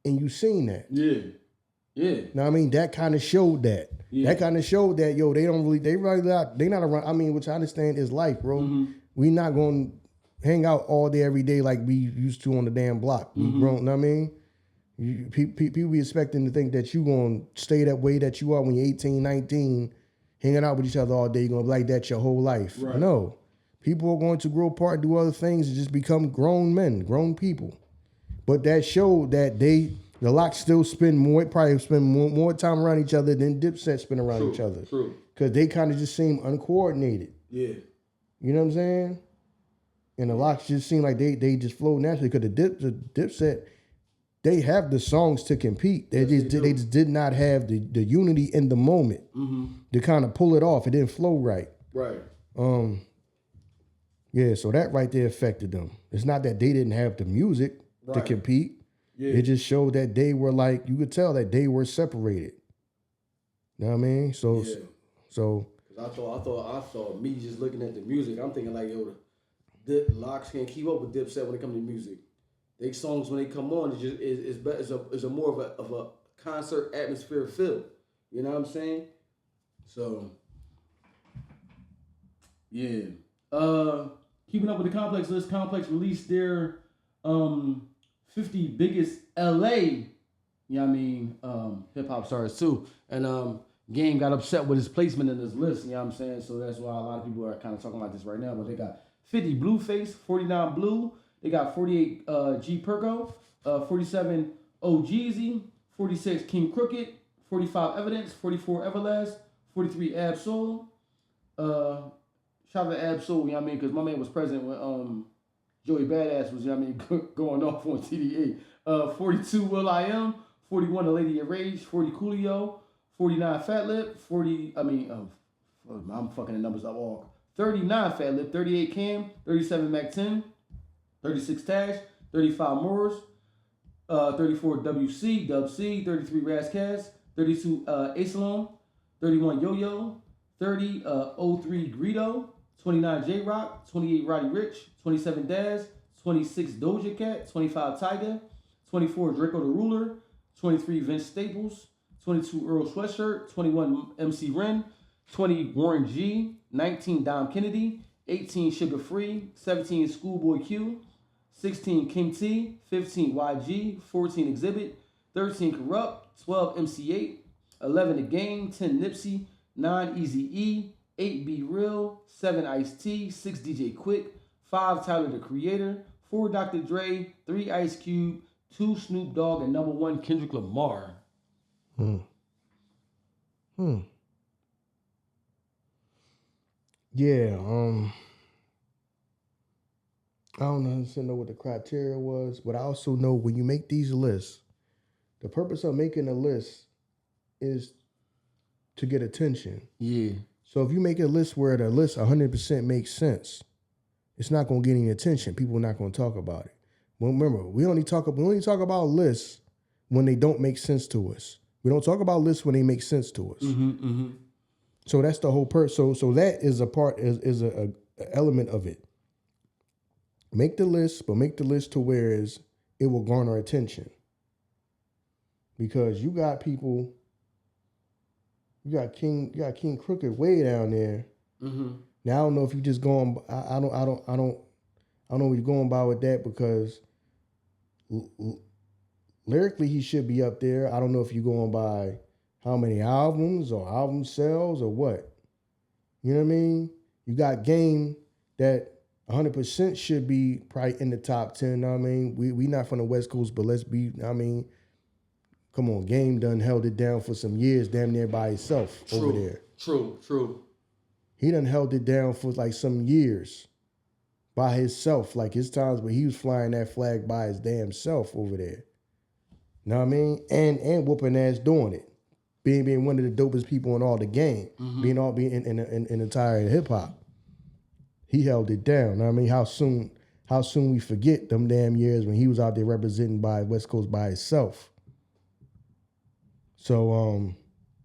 you seen that. Yeah. Now I mean, that kind of showed that. Yeah. That kind of showed that, yo, they not around. I mean, which I understand is life, bro. We not going to hang out all day, every day like we used to on the damn block. We grown, know what I mean? People be expecting to think that you going to stay that way that you are when you're 18, 19, hanging out with each other all day. You're going to be like that your whole life. Right. No. People are going to grow apart, do other things, and just become grown men, grown people. But that showed that the Locks still spend more time around each other than Dipset spend around each other. True. Because they kind of just seem uncoordinated. Yeah. You know what I'm saying? And the Locks just seem like they just flow naturally because the Dipset, they have the songs to compete. They just did not have the unity in the moment to kind of pull it off. It didn't flow right. Right. Yeah, so that right there affected them. It's not that they didn't have the music to compete. Yeah. It just showed that they were like, you could tell that they were separated. You know what I mean? So I thought me just looking at the music, I'm thinking like, yo, the Locks can't keep up with Dipset when it comes to music. They songs when they come on, it's a more of a concert atmosphere feel. You know what I'm saying? So yeah. Keeping up with the Complex list, Complex released their 50 biggest LA, you know what I mean, hip hop stars too. And Game got upset with his placement in this list, you know what I'm saying? So that's why a lot of people are kind of talking about this right now. But they got 50 Blueface, 49 Blue, they got 48 G Perko, 47 O Jeezy, 46 King Crooked, 45 Evidence, 44 Everlast, 43 Ab Soul. Shout out to Ab Soul, you know what I mean? Because my man was present when Joey Badass was, you know what I mean, going off on TDA. 42 Will I Am, 41 The Lady of Rage, 40 Coolio, 49 Fat Lip, I'm fucking the numbers up all. 39 Fat Lip, 38 Cam, 37 Mac 10, 36 Tash, 35 Moors, 34 WC, Dub C, 33 Raz Cass, 32 Asalom, 31 Yo-Yo, 30 03 Greedo, 29 J-Rock, 28 Roddy Rich, 27 Daz, 26 Doja Cat, 25 Tyga, 24 Draco the Ruler, 23 Vince Staples, 22 Earl Sweatshirt, 21 MC Ren, 20 Warren G, 19 Dom Kennedy, 18 Sugar Free, 17 Schoolboy Q, 16 King T, 15 YG, 14 Exhibit, 13 Corrupt, 12 MC8, 11 The Game, 10 Nipsey, 9 Eazy-E, 8 Be Real, 7 Ice-T, 6 DJ Quick, 5 Tyler the Creator, 4 Dr. Dre, 3 Ice Cube, 2 Snoop Dogg, and number 1 Kendrick Lamar. Yeah, I don't necessarily know what the criteria was, but I also know when you make these lists, the purpose of making a list is to get attention. Yeah. So if you make a list where the list 100% makes sense, it's not going to get any attention. People are not going to talk about it. Well, remember, we only talk about lists when they don't make sense to us. We don't talk about lists when they make sense to us. So that's the whole So that is a part is a element of it. Make the list, but make the list to where it will garner attention. Because you got people, you got King Crooked way down there. Now I don't know if you just going. I don't know what you're going by with that because lyrically he should be up there. I don't know if you're going by how many albums or album sales or what. You know what I mean? You got Game that 100% should be probably in the top 10. Know what I mean? We not from the West Coast, but let's be. I mean, come on, Game done held it down for some years, damn near by himself over there. True. He done held it down for like some years by himself. Like his times where he was flying that flag by his damn self over there. Know what I mean? And whooping ass doing it. Being one of the dopest people in all the game. Being in the entire hip hop. He held it down. Know what I mean? How soon we forget them damn years when he was out there representing by West Coast by himself. So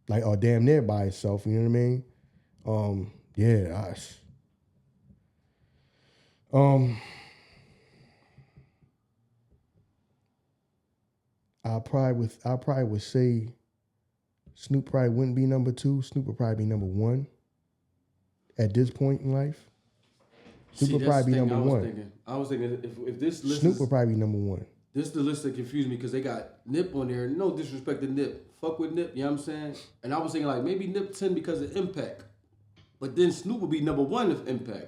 like or damn near by himself, you know what I mean? Yeah, I probably would say Snoop probably wouldn't be number 2. Snoop would probably be number 1 at this point in life. Snoop would probably be number 1. I was thinking if this list Snoop would probably be number 1. This is the list that confused me because they got Nip on there. No disrespect to Nip. Fuck with Nip, you know what I'm saying? And I was thinking like maybe Nip 10 because of impact. But then Snoop would be number 1 of impact.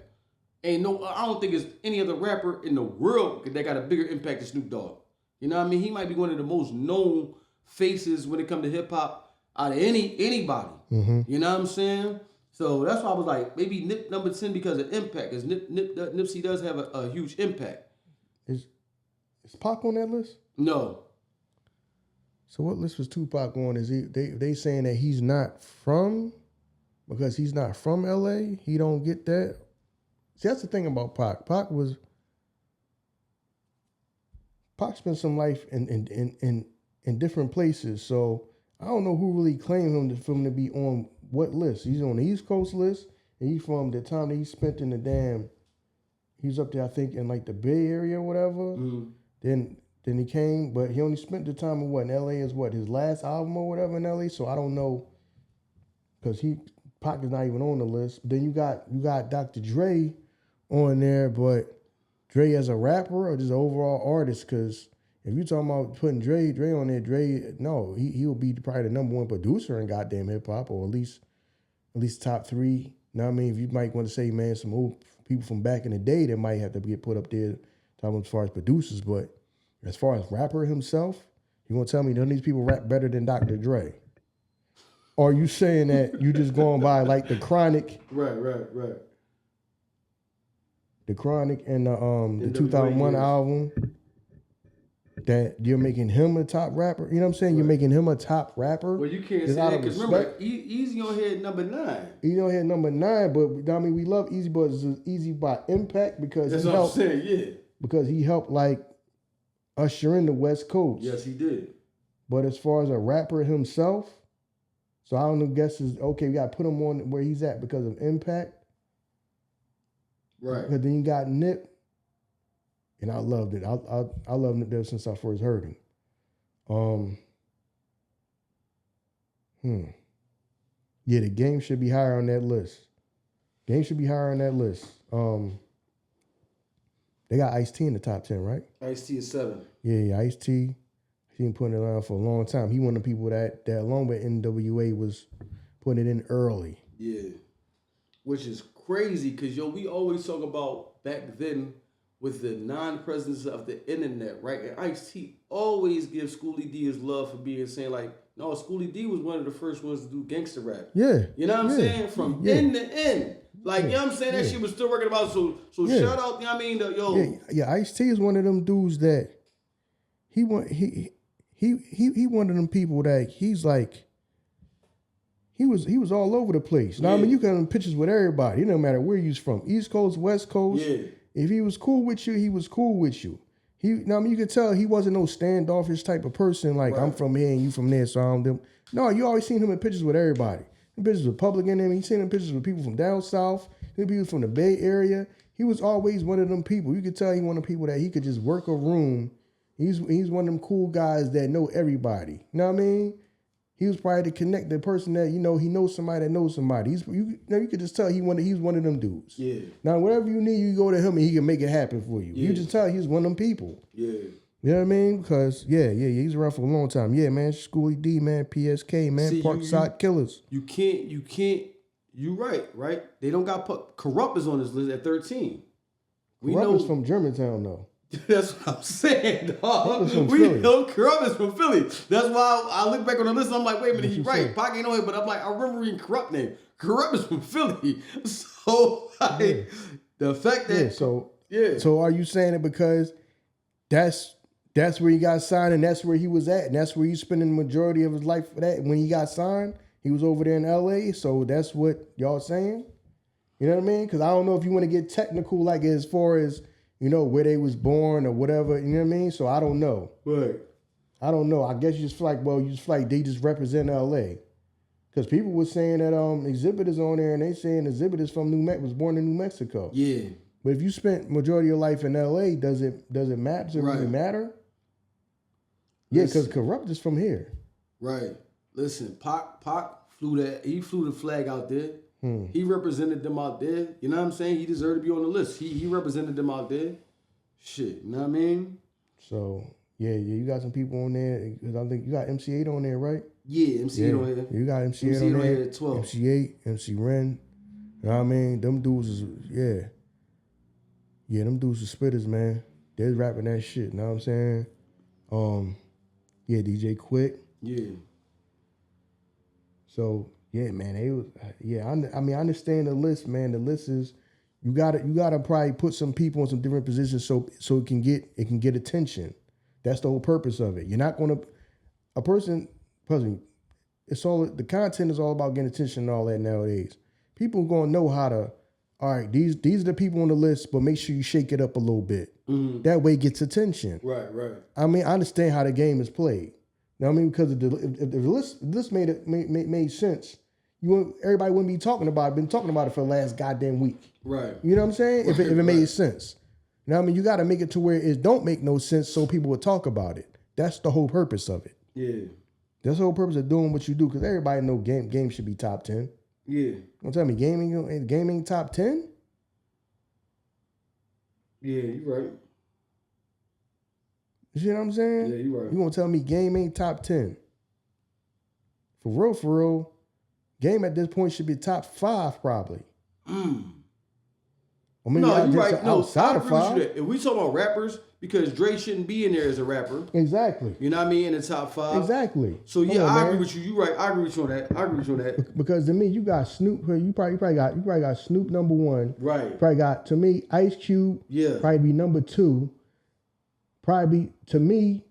I don't think there's any other rapper in the world that got a bigger impact than Snoop Dogg. You know what I mean? He might be one of the most known faces when it comes to hip hop out of anybody. You know what I'm saying? So that's why I was like, maybe Nip number 10 because of impact. Because Nipsey does have a huge impact. Is Pac on that list? No. So what list was Tupac on? Is they saying that he's not from, because he's not from LA, he don't get that? See, that's the thing about Pac. Pac spent some life in different places. So I don't know who really claimed him for him to be on what list. He's on the East Coast list, and he's from the time that he spent in he was up there, I think, in like the Bay Area or whatever. Then he came, but he only spent the time in LA is his last album or whatever in LA. So I don't know, because Pac is not even on the list. Then you got Dr. Dre on there, but Dre as a rapper or just an overall artist? Because if you're talking about putting Dre on there, he will be probably the number 1 producer in goddamn hip hop, or at least top 3. You know what I mean? If you might want to say, man, some old people from back in the day that might have to get put up there, talking as far as producers, but as far as rapper himself, you gonna tell me none of these people rap better than Dr. Dre? Or are you saying that you just going by like the Chronic? Right. The Chronic and the 2001 album, that you're making him a top rapper? You know what I'm saying? Right. You're making him a top rapper. Well, you can't say that because remember, Easy on here at number 9. Easy on here at number 9, but I mean, we love Easy, but it's Easy by impact because that's what I'm saying, yeah. Because he helped like usher in the West Coast. Yes, he did. But as far as a rapper himself, so I don't know, guess is okay, we gotta put him on where he's at because of impact. Right. Because then you got Nip. And I loved it. I loved Nip there since I first heard him. Yeah, the Game should be higher on that list. They got Ice-T in the top 10, right? Ice-T is 7. Yeah, Ice-T. He been putting it on for a long time. He one of the people that along with NWA was putting it in early. Yeah. which is crazy because we always talk about back then with the non-presence of the internet, right? And Ice-T always gives Schoolie D his love for being saying like, no, Schoolie D was one of the first ones to do gangster rap. Yeah. You know what I'm saying? From end to end. Like, you know what I'm saying? That shit was still working about. So shout out, you know what I mean? Yeah, Ice-T is one of them dudes that he one of them people that he's like, he was all over the place. Now, I mean, you got pictures with everybody. It don't matter where he's from. East Coast, West Coast. Yeah. If he was cool with you, he was cool with you. I mean, you could tell he wasn't no standoffish type of person. Like, I'm from here and you from there, so I'm them. No, you always seen him in pictures with everybody. In pictures with public enemy. You seen him in pictures with people from down south. People from the Bay Area. He was always one of them people. You could tell he one of the people that he could just work a room. He's one of them cool guys that know everybody. You know what I mean? He was probably the connected person that, he knows somebody that knows somebody. You could just tell he's one of them dudes. Yeah. Now, whatever you need, you go to him and he can make it happen for you. Yeah. You just tell he's one of them people. Yeah. You know what I mean? Because, he's around for a long time. Yeah, man, Schoolie D, man, PSK, man, Parkside Killers. You can't, you right? They don't got Corrupt is on this list at 13. Corrupt is from Germantown, though. That's what I'm saying, dog. We know Corrupt is from Philly. That's why I look back on the list and I'm like, wait a minute, he's right. Pac ain't on here, but I'm like, I remember reading Corrupt name. Corrupt is from Philly. So, the fact that... So are you saying it because that's where he got signed and that's where he was at and that's where he's spending the majority of his life for that? When he got signed, he was over there in LA, so that's what y'all saying? You know what I mean? Because I don't know if you want to get technical, like as far as... where they was born or whatever, you know what I mean? So I don't know. Right. I don't know. I guess you just feel like, they just represent LA. Because people were saying that Exhibit is on there and they saying Exhibit is was born in New Mexico. Yeah. But if you spent majority of your life in LA, does it matter? Does it really matter? Yeah, because Corrupt is from here. Right. Listen, Pac flew the flag out there. He represented them out there. You know what I'm saying? He deserved to be on the list. He represented them out there. Shit, you know what I mean? So, you got some people on there. I think you got MC8 on there, right? Yeah, MC8 on here. You got MC8 on there. At 12. MC8, MC Ren. You know what I mean? Them dudes is, Yeah, them dudes are spitters, man. They're rapping that shit, you know what I'm saying? DJ Quick. Yeah. So... yeah, man. I understand the list, man. The list is you gotta probably put some people in some different positions so it can get attention. That's the whole purpose of it. You're not gonna it's all the content is all about getting attention and all that nowadays. People gonna know how to, all right, these are the people on the list, but make sure you shake it up a little bit. Mm-hmm. That way it gets attention. Right. I mean, I understand how the game is played. You know what I mean? Because if the list made sense, everybody wouldn't be talking about it. Been talking about it for the last goddamn week. Right. You know what I'm saying? If it made sense. You know what I mean? You got to make it to where it don't make no sense so people would talk about it. That's the whole purpose of it. Yeah. That's the whole purpose of doing what you do, because everybody know game should be top 10. Yeah. Don't tell me gaming top 10? Yeah, you're right. You see what I'm saying? Yeah, you're right. You gonna tell me game ain't top 10? For real, game at this point should be top 5 probably. Or maybe no, you're right. No, outside of 5. If we talk about rappers, because Dre shouldn't be in there as a rapper. Exactly. You know what I mean? In the top 5. Exactly. So yeah, I agree with you. You're right. I agree with you on that. Because to me, you got Snoop. You probably got Snoop number 1. Right. You probably got, to me, Ice Cube. Yeah. Probably be number 2. Probably to me,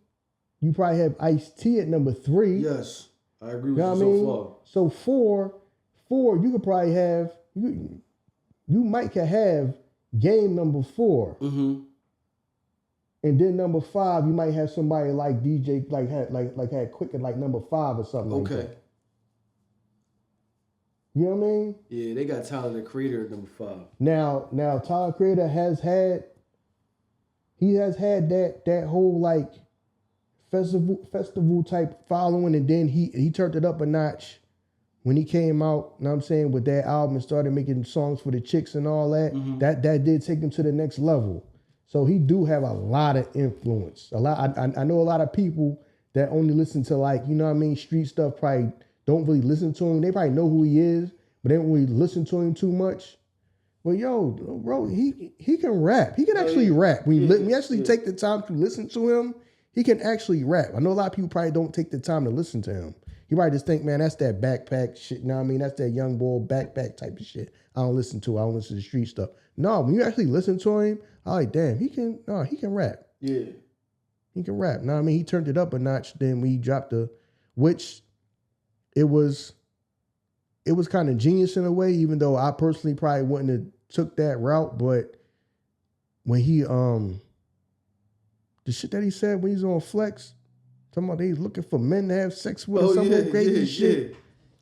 you probably have Ice-T at number 3. Yes, I agree with you so far. So 4, you could probably have you might could have Game number 4. Mm-hmm. And then number 5, you might have somebody like DJ had Quick at like number 5 or something. Okay. Like that. You know what I mean? Yeah, they got Tyler the Creator at number 5. Now Tyler Creator has had that whole like festival type following, and then he turned it up a notch when he came out, you know what I'm saying, with that album and started making songs for the chicks and all that. Mm-hmm. That did take him to the next level. So he do have a lot of influence. I know a lot of people that only listen to, like, you know what I mean, street stuff, probably don't really listen to him. They probably know who he is, But then when we listen to him too much, well, yo, bro, he can rap. He can actually rap. When we actually take the time to listen to him, he can actually rap. I know a lot of people probably don't take the time to listen to him. You probably just think, man, that's that backpack shit. You know what I mean? That's that young boy backpack type of shit. I don't listen to. I don't listen to street stuff. No, when you actually listen to him, I'm like, damn, he can rap. Yeah. He can rap. Now, I mean, he turned it up a notch. Then we dropped which it was kind of genius in a way, even though I personally probably wouldn't have took that route. But when he, the shit that he said when he's on Flex, talking about he's looking for men to have sex with or something crazy shit.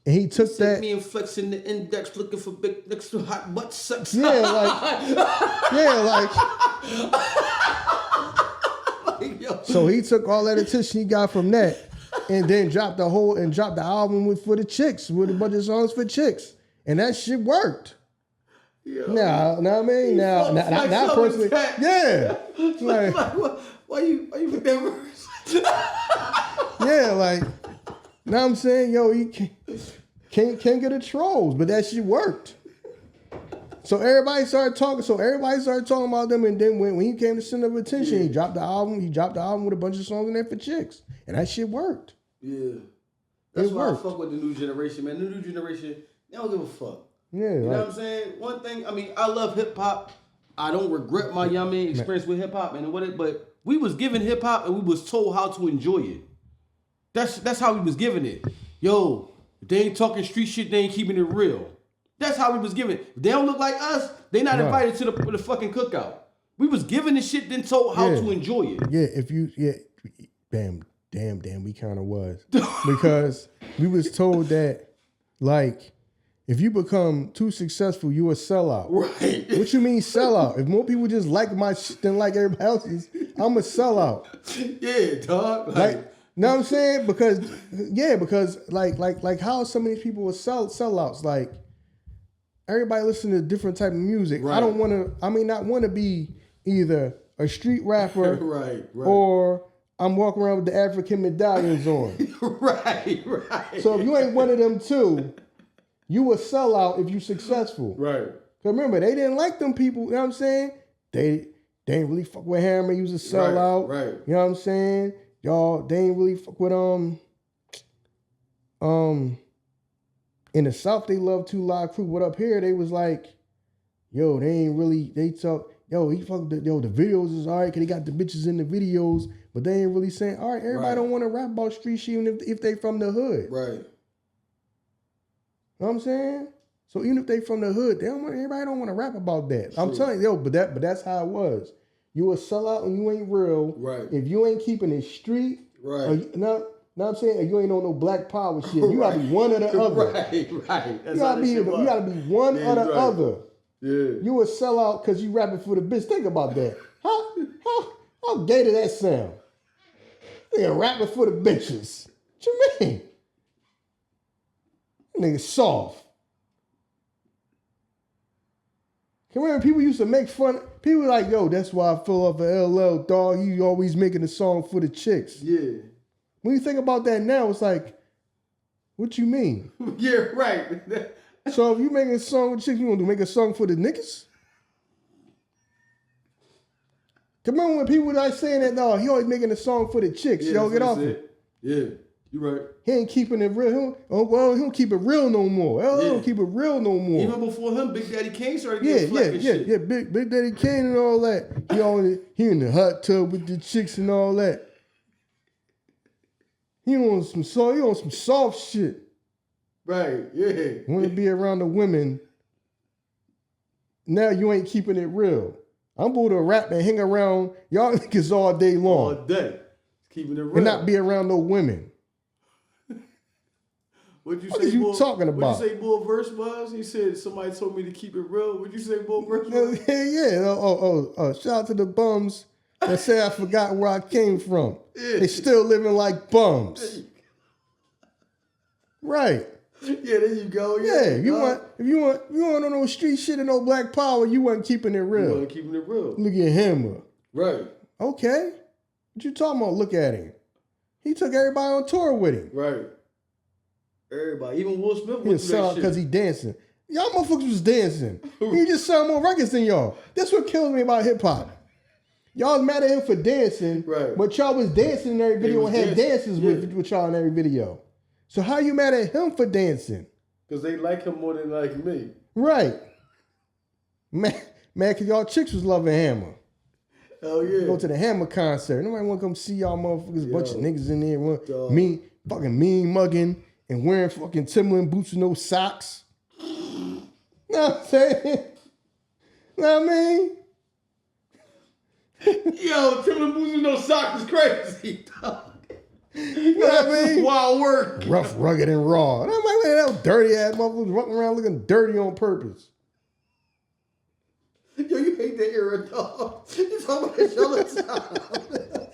And he took that. Me and Flex in the index looking for big next to hot butt sex. Yeah, like. So he took all that attention he got from that, and then dropped the album for the chicks with a bunch of songs for chicks, and that shit worked. Now I mean, now personally, yeah. Like, why you put that verse? Yeah, like, now I'm saying, yo, he can't get the trolls, but that shit worked. So everybody started talking about them, and then when he came to center of attention, he dropped the album with a bunch of songs in there for chicks. And that shit worked. Yeah. That's why I fuck with the new generation, man. The new generation, they don't give a fuck. Yeah. You know what I'm saying? One thing, I mean, I love hip hop. I don't regret my experience with hip hop but we was given hip hop and we was told how to enjoy it. That's how we was given it. Yo, if they ain't talking street shit, they ain't keeping it real. That's how we was given. If they don't look like us, they not invited to the fucking cookout. We was given the shit, then told how to enjoy it. Damn, we kind of was. Because we was told that, like, if you become too successful, you a sellout. Right. What you mean sellout? If more people just like my shit than like everybody else's, I'm a sellout. Yeah, dog. Like, know what I'm saying? Because like how some of these people are sellouts, like, everybody listen to different type of music. Right. I don't want to. I mean, not want to be either a street rapper, right, or I'm walking around with the African medallions on. right. So if you ain't one of them two, you a sellout if you successful. Right. Cause remember, they didn't like them people. You know what I'm saying? They ain't really fuck with Hammer. He was a sellout. Right. You know what I'm saying? Y'all, they ain't really fuck with in the South, they love Two Live Crew. But up here, they was like, yo, they ain't really, they talk, yo, the videos is all right, because they got the bitches in the videos, but they ain't really saying, all right, everybody don't want to rap about street shit even if they from the hood. Right. You know what I'm saying? So even if they from the hood, everybody don't want to rap about that. True. I'm telling you, but that's how it was. You a sellout and you ain't real. Right. If you ain't keeping it street, right. Know what I'm saying? You ain't on no black power shit. You gotta be one or the other. Right. You gotta be one or the other. Yeah. You a sellout because you rapping for the bitch. Think about that. How gay did that sound? Nigga rapping for the bitches. What you mean? Nigga soft. Can remember people used to make fun. People were like, yo, that's why I fell off of LL, dog. You always making a song for the chicks. Yeah. When you think about that now, it's like, what you mean? Yeah, right. So if you making a song with chicks, you want to make a song for the niggas? Come on, when people like saying that, no, he always making a song for the chicks. Yo, get off it. Yeah, you right. He ain't keeping it real. He don't keep it real no more. He don't keep it real no more. Even before him, Big Daddy Kane started getting shit. Yeah, Big Daddy Kane and all that. He in the hot tub with the chicks and all that. He on some soft shit. Right, yeah. Want to be around the women. Now you ain't keeping it real. I'm able to rap and hang around y'all niggas all day long. All day. Keeping it real. And not be around no women. What'd you what say, are you talking about? What'd you say Bull verse was? He said somebody told me to keep it real. What'd you say Bull verse was? Yeah. Shout out to the bums that say I forgot where I came from. Yeah. They still living like bums. Right. Yeah, there you go. Yeah, if you want no street shit and no black power, you wasn't keeping it real. You wasn't keeping it real. Look at him. Right. Okay. What you talking about? Look at him. He took everybody on tour with him. Right. Everybody, even Will Smith went through that shit. Because he dancing. Y'all motherfuckers was dancing. He just sound more records than y'all. That's what kills me about hip hop. Y'all was mad at him for dancing, right? But y'all was dancing in every video and had dances with y'all in every video. So how you mad at him for dancing? Because they like him more than like me. Right. Man, because y'all chicks was loving Hammer. Hell yeah. Go to the Hammer concert. Nobody want to come see y'all motherfuckers. Bunch of niggas in there. Fucking mean mugging and wearing fucking Timberland boots with no socks. Know what I'm saying? Know what I mean? Yo, Timberland boots with no socks is crazy, dog. You know what I mean? Wild work. Rough, rugged, and raw. And I'm like, man, that dirty ass motherfuckers walking around looking dirty on purpose. Yo, you hate that era, dog. You talk about that shit all the time.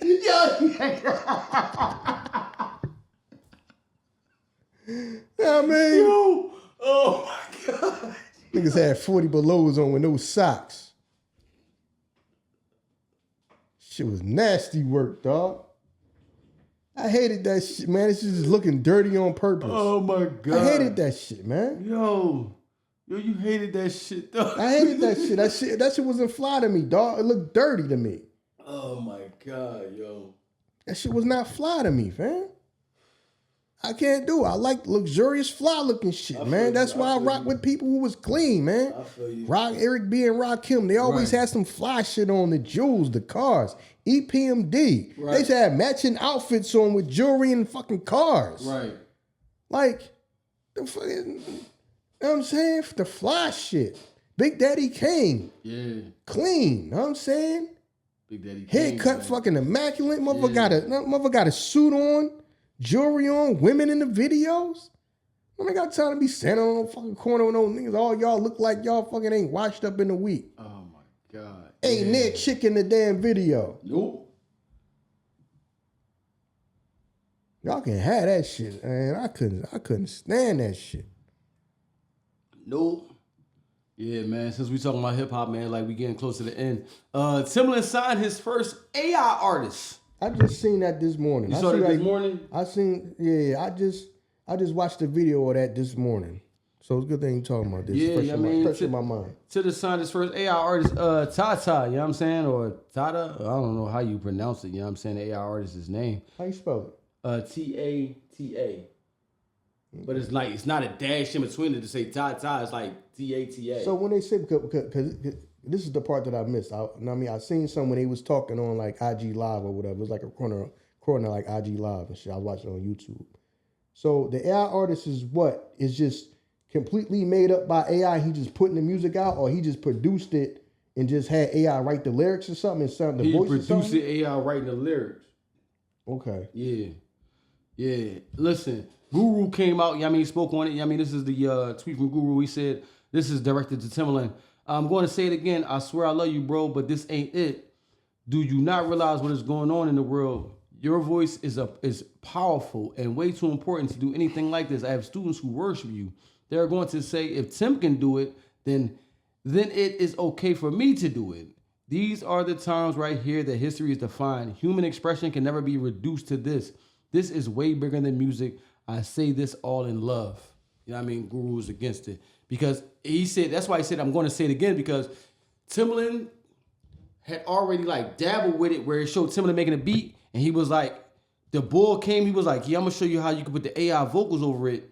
Yo, you hate that. You know what I mean? Yo, oh my God. Niggas had 40 belows on with no socks. Shit was nasty work, dog. I hated that shit, man. It's just looking dirty on purpose. Oh my God. I hated that shit, man. Yo, you hated that shit, dog. I hated that shit. That shit wasn't fly to me, dog. It looked dirty to me. Oh my God, yo. That shit was not fly to me, fam. I can't do it. I like luxurious, fly looking shit, man. That's why I rock with people who was clean, man. I feel you. Rock Eric B and Rakim. They always had some fly shit on, the Jules, the cars, EPMD. They used to have matching outfits on with jewelry and fucking cars. Right. Like, the fucking, you know what I'm saying? The fly shit. Big Daddy Kane. Yeah. Clean, you know what I'm saying? Big Daddy Kane. Haircut fucking immaculate. Motherfucker got a suit on. Jewelry on, women in the videos. I ain't got time to be standing on no fucking corner with no niggas. All y'all look like y'all fucking ain't washed up in a week. Oh my God. Ain't near chick in the damn video. Nope. Y'all can have that shit, man. I couldn't stand that shit. Nope. Yeah, man. Since we talking about hip hop, man, like we getting close to the end. Timbaland signed his first AI artist. I just seen that this morning. You saw that this morning? I seen, I just watched the video of that this morning. So it's a good thing you talking about this. Yeah, fresh in my mind. To sign his first AI artist, Tata, you know what I'm saying? Or Tata, I don't know how you pronounce it, you know what I'm saying? The AI artist's name. How you spell it? T-A-T-A. But it's like, it's not a dash in between it to say Tata, it's like T-A-T-A. So when they say, because this is the part that I missed. I seen some when they was talking on like IG Live or whatever. It was like a corner like IG Live and shit. I was watching it on YouTube. So the AI artist is what? Is just completely made up by AI. He just putting the music out, or he just produced it and just had AI write the lyrics or something and sound the voice or something? He produced the AI writing the lyrics. Okay. Yeah. Listen, Guru came out, he spoke on it. This is the tweet from Guru. He said, this is directed to Timbaland. I'm going to say it again. I swear I love you, bro, but this ain't it. Do you not realize what is going on in the world? Your voice is powerful and way too important to do anything like this. I have students who worship you. They're going to say, if Tim can do it, then it is okay for me to do it. These are the times right here that history is defined. Human expression can never be reduced to this. This is way bigger than music. I say this all in love. You know what I mean? Guru is against it. Because he said, that's why he said, I'm going to say it again, because Timbaland had already like dabbled with it where it showed Timbaland making a beat, and he was like, the bull came, he was like, yeah, I'm gonna show you how you can put the AI vocals over it.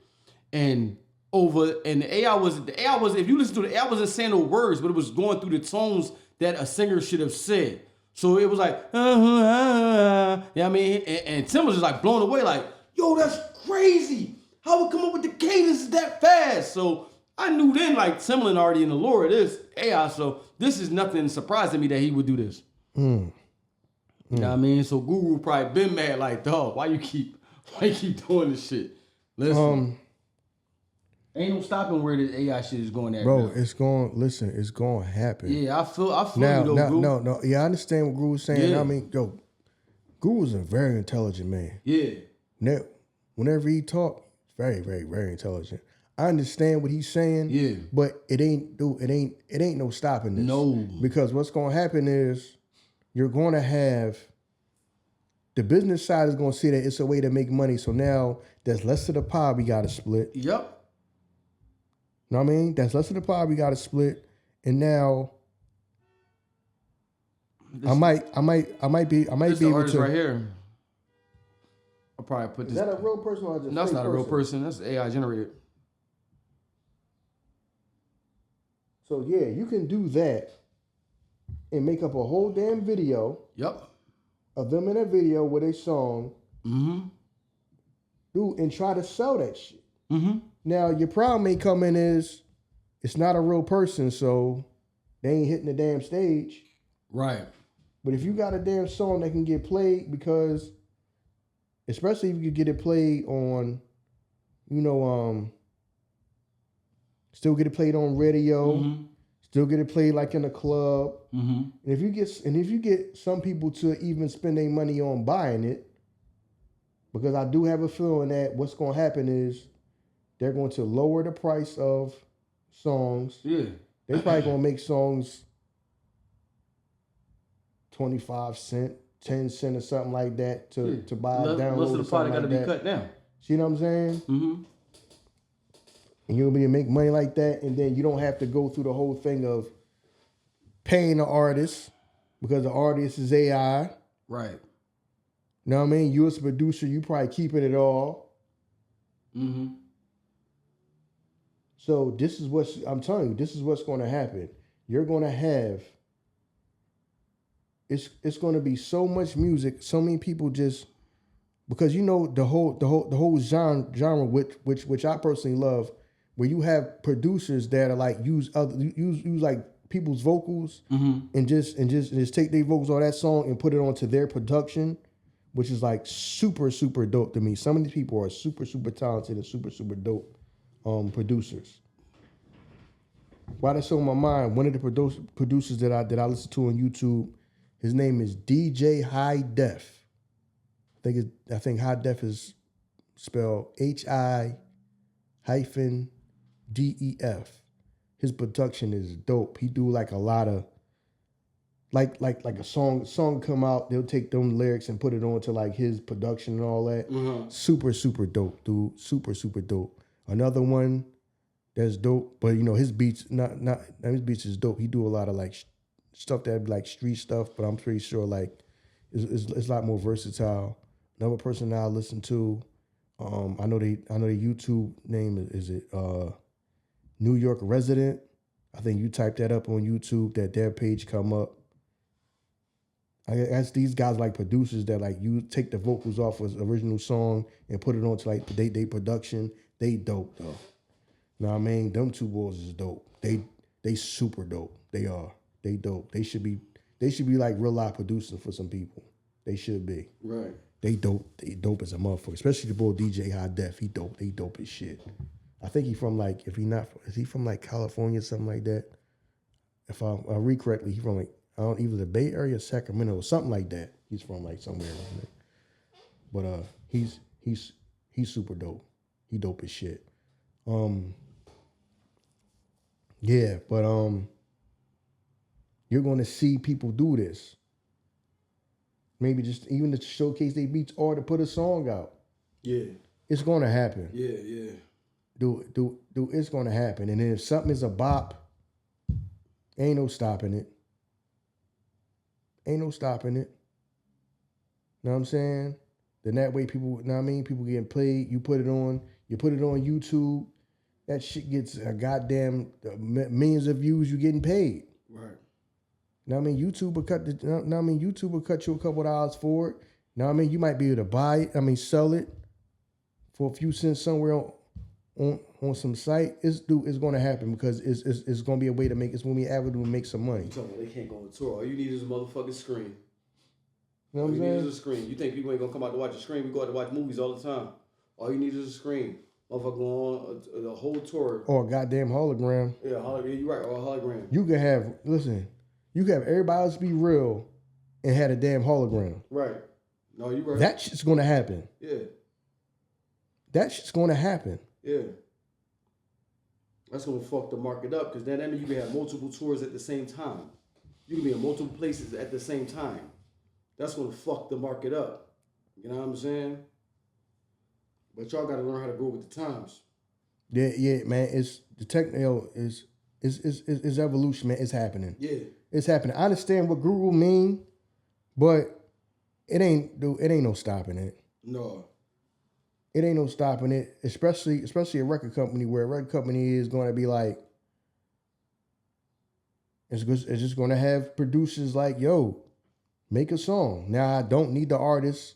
And the AI was, if you listen to it, the AI wasn't saying no words, but it was going through the tones that a singer should have said. So it was like, you know what I mean? And Tim was just like blown away, like, yo, that's crazy. How would come up with the cadence that fast? So I knew then, like, Timbaland already in the lore of this AI, so this is nothing surprising me that he would do this. You know what I mean? So Guru probably been mad, like, dog, why you keep doing this shit? Listen, ain't no stopping where this AI shit is going at, bro. now. It's going to happen. Yeah, I feel you though, Guru. No. Yeah, I understand what Guru's saying. Yeah. I mean, Guru's a very intelligent man. Yeah. Now, whenever he talk, very, very, very intelligent. I understand what he's saying, but it ain't no stopping this. No. Because what's going to happen is you're going to have the business side is going to see that it's a way to make money. So now there's less of the pie we got to split. Yep. know what I mean? That's less of the pie we got to split. And now I might be able artist to. right here. I'll probably put Is this. that a real person or just No, that's fake not a real person. That's AI generated. So yeah, you can do that and make up a whole damn video. Yep. Of them in a video with a song. Mm-hmm. Dude, and try to sell that shit. Mm-hmm. Now your problem may come in is it's not a real person, so they ain't hitting the damn stage. Right. But if you got a damn song that can get played, because especially if you could get it played on, still get it played on radio, still get it played like in a club. Mm-hmm. And if you get some people to even spend their money on buying it, because I do have a feeling that what's going to happen is they're going to lower the price of songs. Yeah. They're probably going to make songs 25 cents, 10 cents or something like that to buy a download. Most of the product got to be cut down. See what I'm saying? Mm-hmm. And you'll be able to make money like that, and then you don't have to go through the whole thing of paying the artist because the artist is AI. Right. You know what I mean? You as a producer, you probably keeping it all. Mm-hmm. So this is I'm telling you, this is what's going to happen. You're going to have, it's going to be so much music, so many people just, because the whole genre which I personally love, where you have producers that are like use like people's vocals and just take their vocals on that song and put it onto their production, which is like super, super dope to me. Some of these people are super, super talented and super, super dope producers. Why that's on my mind, one of the producers that I listen to on YouTube, his name is DJ HiDef. I think HiDef is spelled HI-DEF. His production is dope. He do like a lot of like a song come out, they'll take them lyrics and put it onto like his production and all that. Mm-hmm. Super, super dope, dude. Super, super dope. Another one that's dope, but his beats his beats is dope. He do a lot of like stuff that like street stuff, but I'm pretty sure like it's a lot more versatile. Another person that I listen to, I know the YouTube name is New York Resident. I think you type that up on YouTube, that their page come up. I guess these guys like producers that like you take the vocals off of the original song and put it onto like they production. They dope though. You know what I mean? Them two boys is dope. They super dope. They are. They dope. They should be like real live producers for some people. They should be. Right. They dope. They dope as a motherfucker. Especially the boy DJ HiDef. He dope. They dope as shit. I think he from like, is he from like California or something like that? If I read correctly, he from like, either the Bay Area, Sacramento, or something like that. He's from like somewhere around there. But he's super dope. He dope as shit. Yeah, but you're gonna see people do this. Maybe just even to showcase their beats or to put a song out. Yeah. It's gonna happen. Yeah. Do it's gonna happen. And then if something is a bop, ain't no stopping it. Know what I'm saying? Then that way people, know what I mean? People getting played. You put it on YouTube. That shit gets a goddamn millions of views. You getting paid. Right. Know what I mean? YouTube will cut YouTube will cut you a couple of dollars for it. Know what I mean? You might be able to buy it. Sell it for a few cents somewhere on some site. It's going to happen because it's going to be a way to make, it's going to be an avenue to make some money. They can't go on tour. All you need is a motherfucking screen. You know what I'm saying? All you need is a screen. You think people ain't going to come out to watch a screen? We go out to watch movies all the time. All you need is a screen. Motherfucker go on the whole tour. Or a goddamn hologram. Yeah, you're right. Or a hologram. You could have everybody else be real and had a damn hologram. Right. No, you're right. That shit's going to happen. Yeah. That shit's going to happen. Yeah. That's going to fuck the market up because then that means you can have multiple tours at the same time. You can be in multiple places at the same time. That's going to fuck the market up. You know what I'm saying? But y'all got to learn how to go with the times. Yeah, man. It's the techno is evolution, man. It's happening. Yeah. It's happening. I understand what Google mean, but it ain't no stopping it. No. It ain't no stopping it, especially a record company where a record company is going to be like, it's just going to have producers like, yo, make a song. Now I don't need the artist.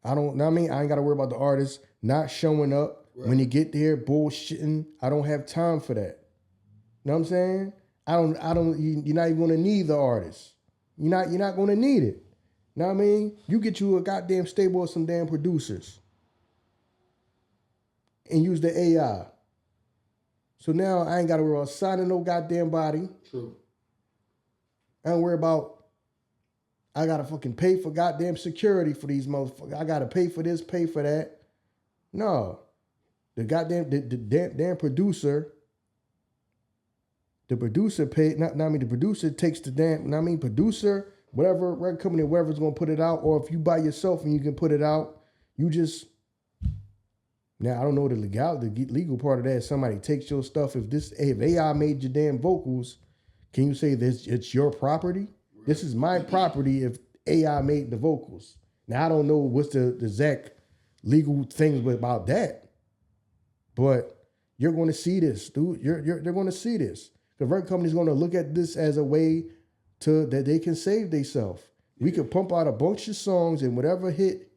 I ain't got to worry about the artist not showing up when you get there bullshitting. I don't have time for that. You know what I'm saying? You're not even going to need the artist. You're not going to need it. You know what I mean? You get you a goddamn stable of some damn producers and use the AI. So now I ain't got to worry about signing no goddamn body. True. I don't worry about, I got to fucking pay for goddamn security for these motherfuckers. I got to pay for this, pay for that. No. The goddamn, the damn producer, the producer takes the damn, producer, whatever record company, whoever's going to put it out, or if you by yourself and you can put it out, you just, now I don't know the legal part of that. Somebody takes your stuff. If AI made your damn vocals, can you say this? It's your property. Right. This is my property. If AI made the vocals, now I don't know what's the exact legal things about that, but you're going to see this, dude. They're going to see this. The record company's going to look at this as a way that they can save themselves. We could pump out a bunch of songs and whatever hit.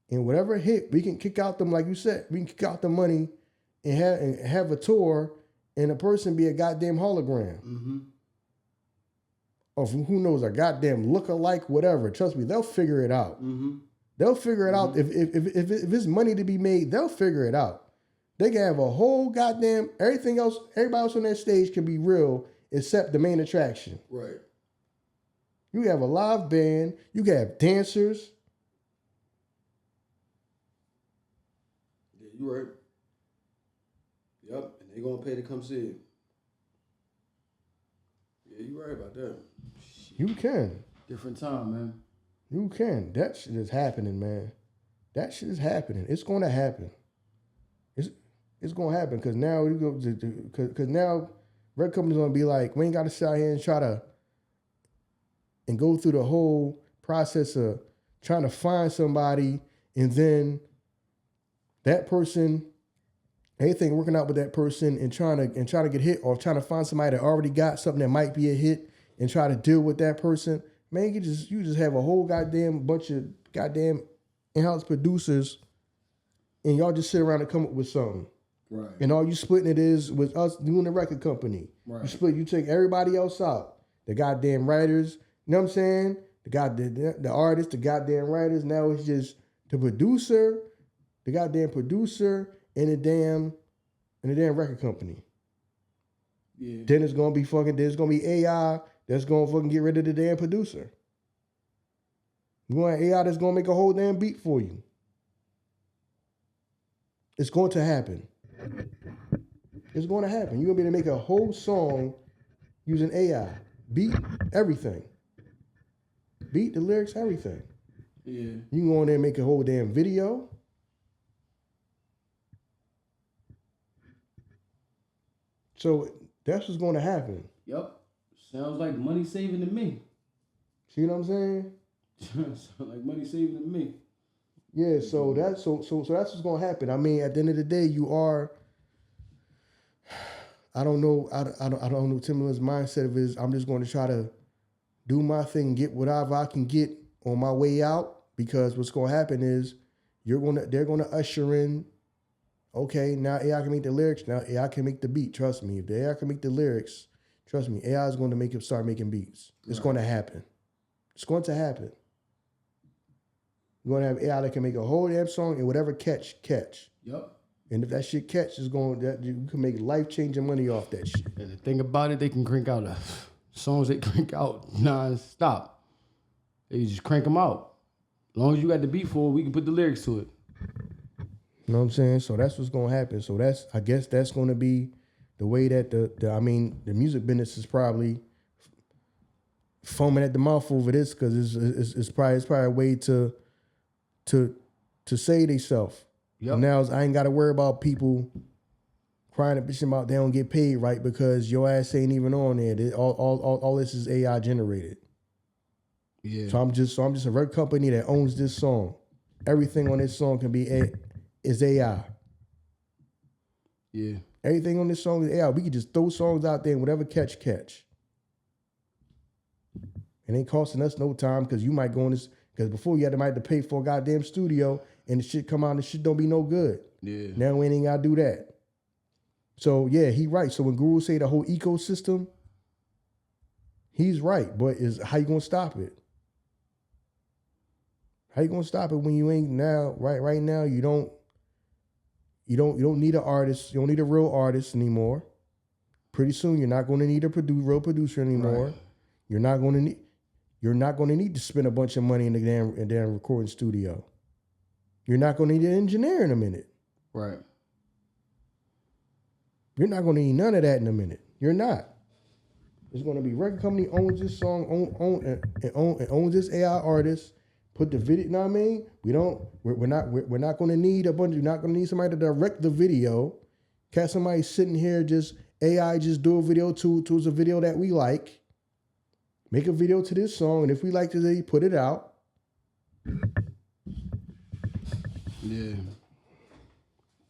And whatever hit, we can kick out them, like you said, we can kick out the money and have a tour and a person be a goddamn hologram. Mm-hmm. Or who knows, a goddamn look-alike, whatever. Trust me, they'll figure it out. Mm-hmm. They'll figure it out. If it's money to be made, they'll figure it out. They can have a whole goddamn, everybody else on that stage can be real except the main attraction. Right. You have a live band, you can have dancers. Yeah, you right. Yep, and they gonna pay to come see it. Yeah, you right about that. You can. Different time, man. You can. That shit is happening, man. That shit is happening. It's going to happen. It's going to happen because now now record companies going to be like, we ain't got to sit out here and try to and go through the whole process of trying to find somebody and then that person, anything working out with that person and trying to get hit or trying to find somebody that already got something that might be a hit and try to deal with that person. Man, you just have a whole goddamn bunch of goddamn in-house producers and y'all just sit around and come up with something. Right. And all you splitting it is with us doing the record company. Right. You take everybody else out. The goddamn writers, you know what I'm saying? The artists, the goddamn writers. Now it's just the producer, the goddamn producer, and the damn record company. Yeah. Then there's gonna be AI that's gonna fucking get rid of the damn producer. You're gonna have AI that's gonna make a whole damn beat for you. It's going to happen. It's going to happen. You're gonna be able to make a whole song using AI. Beat, everything. Beat, the lyrics, everything. Yeah. You can go in there and make a whole damn video. So that's what's going to happen. Yep. Sounds like money saving to me. See what I'm saying? Sounds like money saving to me. Yeah, so that's what's gonna happen. I mean, at the end of the day, you are. I don't know what Timberland's mindset of is. I'm just going to try to do my thing, get whatever I can get on my way out. Because what's gonna happen is they're gonna usher in. Okay, now AI can make the lyrics. Now AI can make the beat. Trust me, if the AI can make the lyrics, trust me, AI is going to start making beats. It's going to happen. It's going to happen. You're going to have AI that can make a whole damn song and whatever catch. Yep. And if that shit catch you can make life-changing money off that shit. And the thing about it, they can crank out songs they crank out non-stop. They just crank them out. As long as you got the beat for it, we can put the lyrics to it. You know what I'm saying? So that's what's going to happen. So I guess that's going to be the way that the music business is probably foaming at the mouth over this because it's probably a way to save themselves. Yep. Now I ain't got to worry about people crying and bitching about they don't get paid right because your ass ain't even on there. All this is AI generated. Yeah. So I'm just a record company that owns this song. Everything on this song is AI. Yeah. Everything on this song is AI. We can just throw songs out there and whatever catch. It ain't costing us no time because you might go on this, because before you might have to pay for a goddamn studio and the shit come out and the shit don't be no good. Yeah. Now we ain't gotta do that. So yeah, he right. So when Guru say the whole ecosystem, he's right. But how you gonna stop it? How you gonna stop it when you ain't now right now you don't need an artist, you don't need a real artist anymore. Pretty soon you're not gonna need a real producer anymore. Right. You're not gonna need to spend a bunch of money in the damn recording studio. You're not gonna need an engineer in a minute. Right. You're not gonna need none of that in a minute. You're not. It's gonna be record company owns this song, owns this AI artist. Put the video. You know what I mean? We're not gonna need a bunch. You're not gonna need somebody to direct the video. Can't somebody sitting here just AI just do a video to a video that we like. Make a video to this song, and if we like today, put it out. Yeah.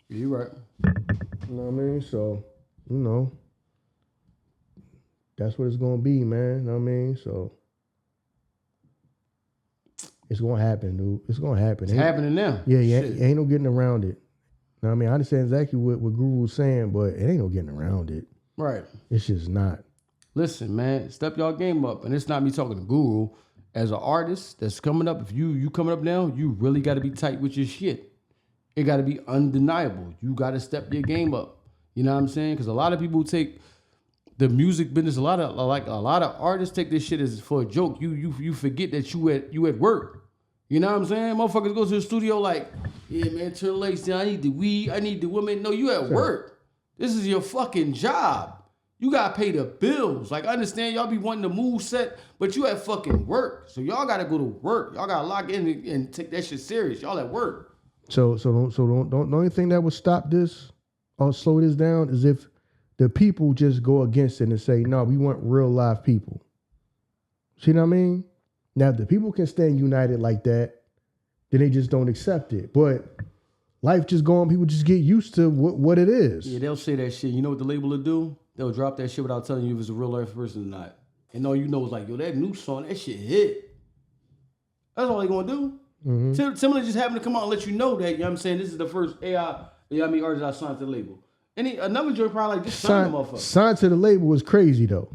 You're right. You know what I mean? So, that's what it's gonna be, man. You know what I mean? So it's gonna happen, dude. It's gonna happen. It's happening now. Yeah, ain't no getting around it. You know what I mean? I understand exactly what Guru was saying, but it ain't no getting around it. Right. It's just not. Listen, man, step y'all game up. And it's not me talking to Guru. As an artist that's coming up, if you coming up now, you really got to be tight with your shit. It got to be undeniable. You got to step your game up. You know what I'm saying? Because a lot of people take the music business, a lot of artists take this shit as for a joke. You forget that you at work. You know what I'm saying? Motherfuckers go to the studio like, yeah, man, turn the lights down. I need the weed. I need the women. No, you at work. This is your fucking job. You gotta pay the bills. Like, I understand y'all be wanting to move set, but you at fucking work. So y'all gotta go to work. Y'all gotta lock in and take that shit serious. Y'all at work. So don't the only thing that would stop this or slow this down is if the people just go against it and say, no, we want real live people. See what I mean? Now, if the people can stand united like that, then they just don't accept it. But life just going, people just get used to what it is. Yeah, they'll say that shit. You know what the label will do? They'll drop that shit without telling you if it's a real life person or not. And all you know is like, yo, that new song, that shit hit. That's all they gonna do. Mm-hmm. Similar just happened to come out and let you know that, you know what I'm saying, this is the first AI, you know what I mean, artist I signed to the label. And another joint probably like, just sign the motherfucker. Signed to the label was crazy though.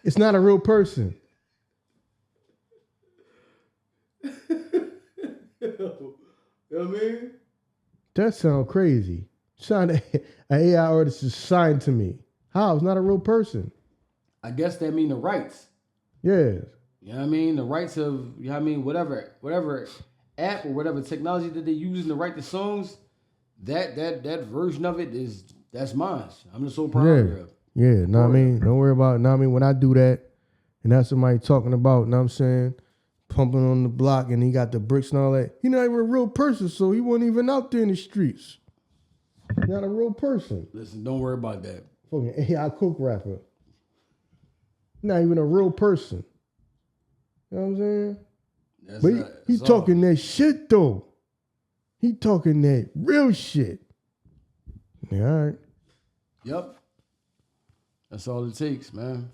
It's not a real person. You know what I mean? That sounds crazy. An AI artist is signed to me. How? It's not a real person. I guess that mean the rights. Yes. You know what I mean? The rights of, you know what I mean, whatever app or whatever technology that they using to write the songs, that version of it that's mine. I'm the sole proprietor. Yeah, know what I mean? Don't worry about it. Know what I mean? When I do that, and that's somebody talking about, know what I'm saying, pumping on the block and he got the bricks and all that, he not even a real person, so he wasn't even out there in the streets. Not a real person. Listen, don't worry about that. Fucking AI cook rapper. Not even a real person. You know what I'm saying? But he talking that shit though. He talking that real shit. Yeah, all right. Yep. That's all it takes, man.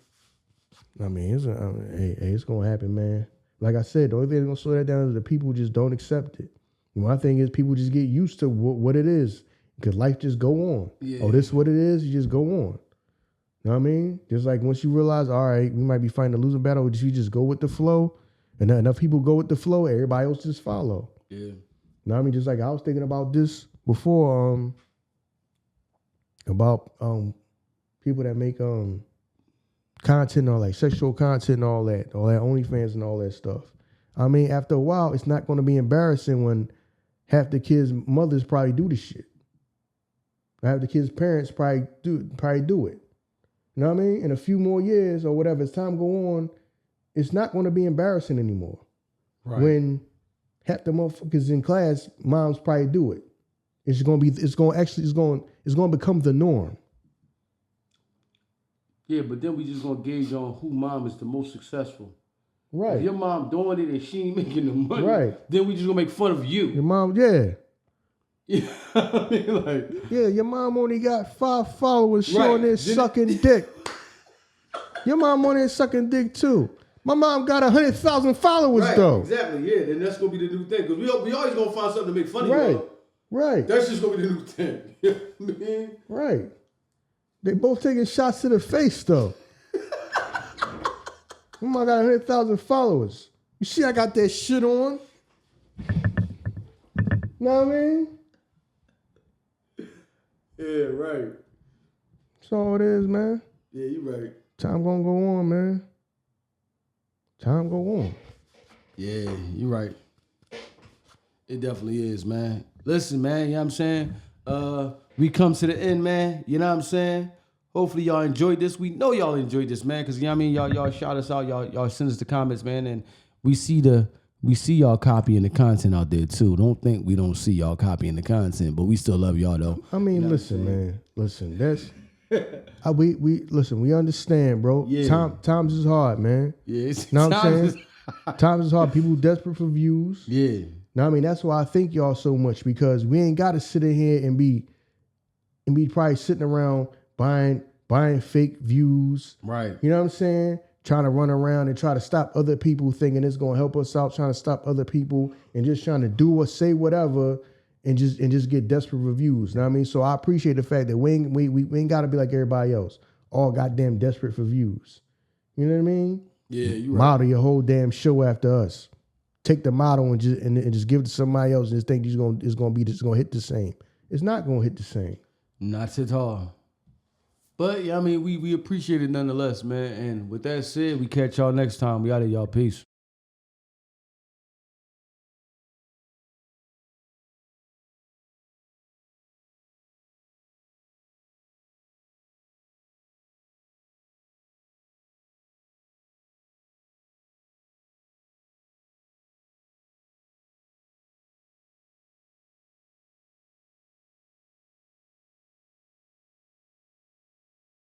I mean, it's gonna happen, man. Like I said, the only thing that's gonna slow that down is the people just don't accept it. My thing is people just get used to what it is. Because life just go on. Yeah. Oh, this is what it is, you just go on. You know what I mean? Just like once you realize, all right, we might be fighting a losing battle, you just go with the flow. And enough people go with the flow, everybody else just follow. Yeah. You know what I mean? Just like I was thinking about this before, about people that make content or like sexual content and all that OnlyFans and all that stuff. I mean, after a while, it's not going to be embarrassing when half the kids' mothers probably do the shit. Half the kids' parents probably do it. You know what I mean? In a few more years or whatever, as time go on, it's not going to be embarrassing anymore. Right. When half the motherfuckers in class, moms probably do it. it's going to become the norm. Yeah, but then we just gonna gauge on who mom is the most successful. Right. If your mom doing it and she ain't making the money, right, then we just gonna make fun of you. Your mom, yeah. Yeah, I mean, like, yeah, your mom only got 5 followers showing there sucking dick. Your mom on there sucking dick too. My mom got 100,000 followers though. Exactly, yeah. Then that's gonna be the new thing. Because we always gonna find something to make fun of you. Right. That's just gonna be the new thing. You know what I mean? Right. They both taking shots to the face though. My mom got 100,000 followers. You see I got that shit on? Know what I mean? Yeah, right. That's all it is, man. Yeah, you right. Time gonna go on, man. Time go on. Yeah, you right. It definitely is, man. Listen, man, you know what I'm saying? We come to the end, man. You know what I'm saying? Hopefully y'all enjoyed this. We know y'all enjoyed this, man, because you know what I mean, y'all shout us out, y'all send us the comments, man, and we see y'all copying the content out there too. Don't think we don't see y'all copying the content, but we still love y'all though. I mean, you know listen, man. Listen, that's we understand, bro. Yeah. Times is hard, man. Yeah, know what I'm saying? Times is hard. People desperate for views. Yeah. Now, I mean, that's why I thank y'all so much, because we ain't got to sit in here and be probably sitting around buying fake views. Right. You know what I'm saying? Trying to run around and try to stop other people thinking it's going to help us out, trying to stop other people and just trying to do or say whatever and just get desperate reviews. You know what I mean? So I appreciate the fact that we ain't got to be like everybody else, all goddamn desperate for views. You know what I mean? Yeah, you right. Model your whole damn show after us. Take the model and just give it to somebody else and just think it's gonna hit the same. It's not gonna hit the same. Not at all. But yeah, I mean, we appreciate it nonetheless, man. And with that said, we catch y'all next time. We out of y'all. Peace.